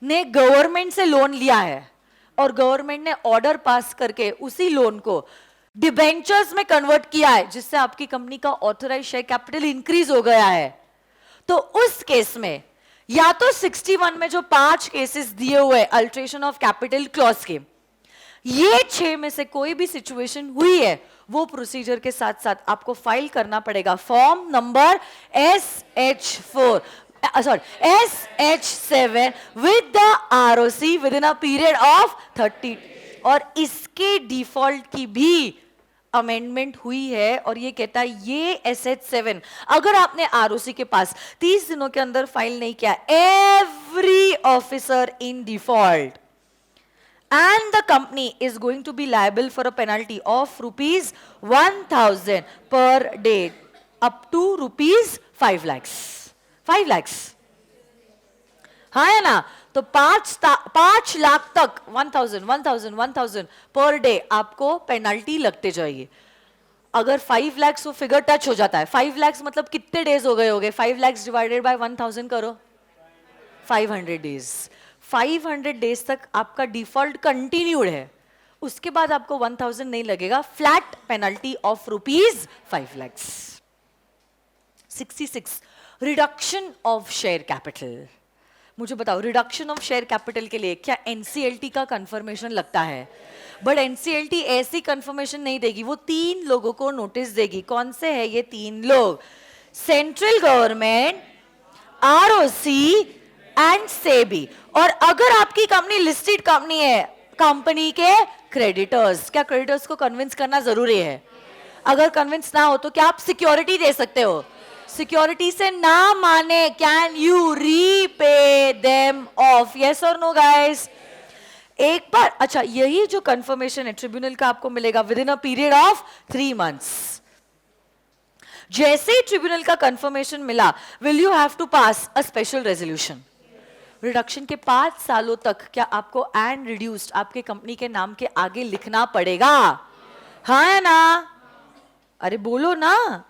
ने गवर्नमेंट से लोन लिया है और गवर्नमेंट ने ऑर्डर पास करके उसी लोन को डिबेंचर्स में कन्वर्ट किया है, जिससे आपकी कंपनी का ऑथराइज्ड शेयर कैपिटल इंक्रीज हो गया है, तो उस केस में या तो 61 में जो 5 केसेस दिए हुए अल्ट्रेशन ऑफ कैपिटल क्लॉज के, ये 6 में से कोई भी सिचुएशन हुई है, वो प्रोसीजर के साथ साथ आपको फाइल करना पड़ेगा form number SH7 with the ROC within a period of 30। और इसके डिफॉल्ट की भी अमेंडमेंट हुई है और ये कहता है ये SH7 अगर आपने ROC के पास 30 दिनों के अंदर फाइल नहीं किया, every officer in default and the company is going to be liable for a penalty of ₹1,000 per day up to ₹5 lakhs। 5 lakhs, हाँ है ना? तो 5 लाख तक 1,000 पर डे आपको पेनल्टी लगते जाइए। अगर 5 lakhs वो फिगर टच हो जाता है, 5 lakhs मतलब कितने डेज हो गए होंगे? 5 lakhs डिवाइडेड बाय 1,000 करो, 500 डेज। 500 डेज तक आपका डिफॉल्ट कंटिन्यूड है, उसके बाद आपको 1,000 नहीं लगेगा, flat penalty of ₹5 lakhs। 66 reduction of share capital. मुझे बताओ, रिडक्शन ऑफ शेयर कैपिटल के लिए क्या NCLT का कंफर्मेशन लगता है? बट NCLT ऐसी कंफर्मेशन नहीं देगी, वो 3 लोगों को नोटिस देगी। कौन से है ये 3 लोग? Central government, ROC and SEBI. और अगर आपकी कंपनी लिस्टेड कंपनी है, कंपनी के क्रेडिटर्स, क्या क्रेडिटर्स को कन्विंस करना जरूरी है? अगर कन्विंस ना हो तो क्या आप सिक्योरिटी दे सकते हो? सिक्योरिटी से ना माने, can you repay them of? Yes और नो गाइस? एक बार, अच्छा यही जो कंफर्मेशन है ट्रिब्यूनल का आपको मिलेगा within a period of 3 months। जैसे ही ट्रिब्यूनल का कंफर्मेशन मिला, will you have to pass a special resolution. Reduction के 5 सालों तक क्या आपको एंड रिड्यूस्ड आपके कंपनी के नाम के आगे लिखना पड़ेगा? हाँ है ना? अरे बोलो ना।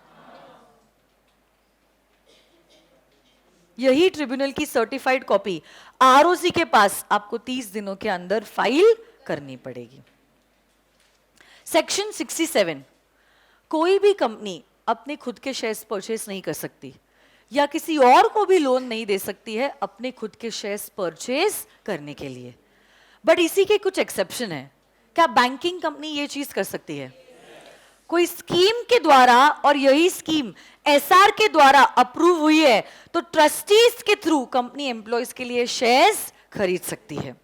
यही ट्रिब्यूनल की सर्टिफाइड कॉपी ROC के पास आपको 30 दिनों के अंदर फाइल करनी पड़ेगी। सेक्शन 67, कोई भी कंपनी अपने खुद के शेयर्स परचेस नहीं कर सकती। या किसी और को भी लोन नहीं दे सकती है अपने खुद के शेयर्स परचेज करने के लिए। बट इसी के कुछ एक्सेप्शन है। क्या बैंकिंग कंपनी ये चीज कर सकती है? कोई स्कीम के द्वारा, और यही स्कीम एसआर के द्वारा अप्रूव हुई है, तो ट्रस्टीज के थ्रू कंपनी एम्प्लॉयज के लिए शेयर्स खरीद सकती है।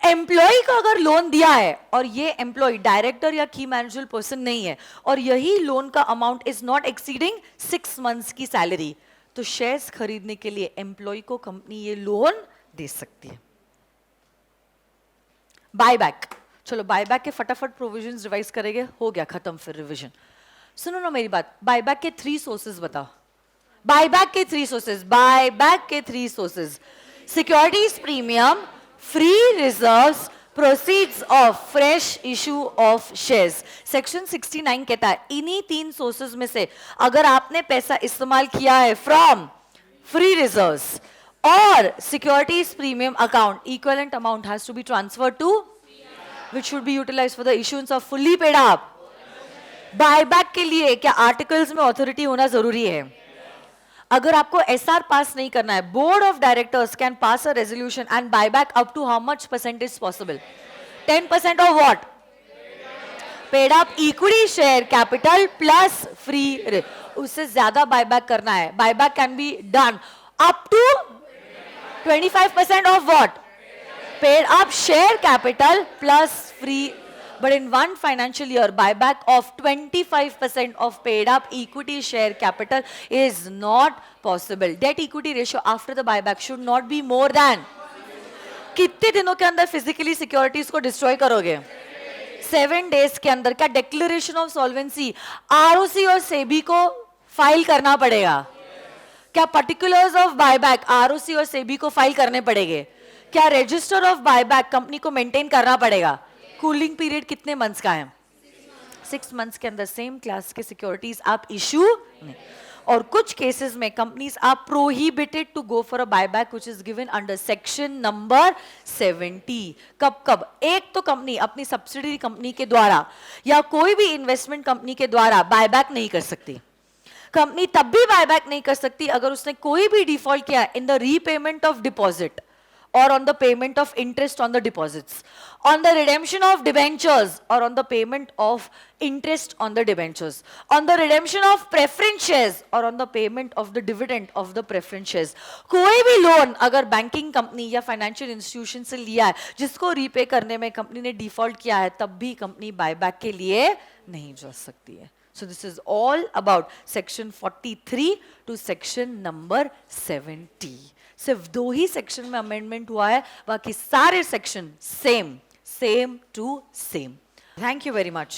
एम्प्लॉय को अगर लोन दिया है और ये एम्प्लॉय डायरेक्टर या की मैनेजर पर्सन नहीं है और यही लोन का amount is not exceeding 6 months की सैलरी, तो शेयर्स खरीदने के लिए एम्प्लॉय को कंपनी ये लोन दे सकती है। बायबैक, चलो बायबैक के फटाफट प्रोविजंस रिवाइज करेंगे, हो गया खत्म फिर रिवीजन। सुनो ना मेरी बात, बायबैक के 3 सोर्सेज बताओ। बायबैक के 3 सोर्सेज, बायबैक के 3 sources, securities premium, free reserves, proceeds of fresh issue of shares. Section 69 कहता है इन्हीं 3 सोर्सेज में से अगर आपने पैसा इस्तेमाल किया है फ्रॉम फ्री रिजर्व्स और securities premium account, equivalent amount has to be transferred to which should be utilized for the issuance of fully paid up. Buyback के लिए क्या आर्टिकल्स में ऑथोरिटी होना जरूरी है? अगर आपको एसआर पास नहीं करना है, board of directors can pass a resolution and buyback up to how much percentage possible? 10% of what? Paid up equity share capital plus free. उससे ज्यादा बायबैक करना है, buyback can be done up to 25% of what? Paid up share capital plus free, but in one financial year, buyback of 25% of paid up equity share capital is not possible. Debt equity ratio after the buyback should not be more than. कितने दिनों के अंदर फिजिकली सिक्योरिटीज को डिस्ट्रॉय करोगे? 7 डेज के अंदर। क्या डिक्लेरेशन ऑफ सॉल्वेंसी आरओसी और सेबी को फाइल करना पड़ेगा? क्या पर्टिकुलर्स ऑफ बायबैक आरओसी और सेबी को फाइल करने पड़ेंगे? क्या रजिस्टर ऑफ बायबैक कंपनी को मेंटेन करना पड़ेगा? कूलिंग पीरियड कितने मंथ्स का है? 6 मंथ्स के अंदर सेम क्लास के सिक्योरिटीज आप इशू नहीं। और कुछ केसेस में companies are prohibited to go for a buyback which is given under section number 70। कब कब? एक तो कंपनी अपनी सब्सिडरी कंपनी के द्वारा या कोई भी इन्वेस्टमेंट कंपनी के द्वारा बायबैक नहीं कर सकती। कंपनी तब भी बायबैक नहीं कर सकती अगर उसने कोई भी डिफॉल्ट किया in the repayment of deposit or on the payment of interest on the deposits, on the redemption of debentures or on the payment of interest on the debentures, on the redemption of preference shares or on the payment of the dividend of the preference shares. कोई भी लोन अगर बैंकिंग कंपनी या फाइनेंशियल इंस्टीट्यूशन से लिया है जिसको रीपे करने में कंपनी ने डिफॉल्ट किया है, तब भी कंपनी बायबैक के लिए नहीं जा सकती है। So this is all about section 43 to section number 70. सिर्फ 2 ही सेक्शन में अमेंडमेंट हुआ है, बाकी सारे section same to same. Thank you very much.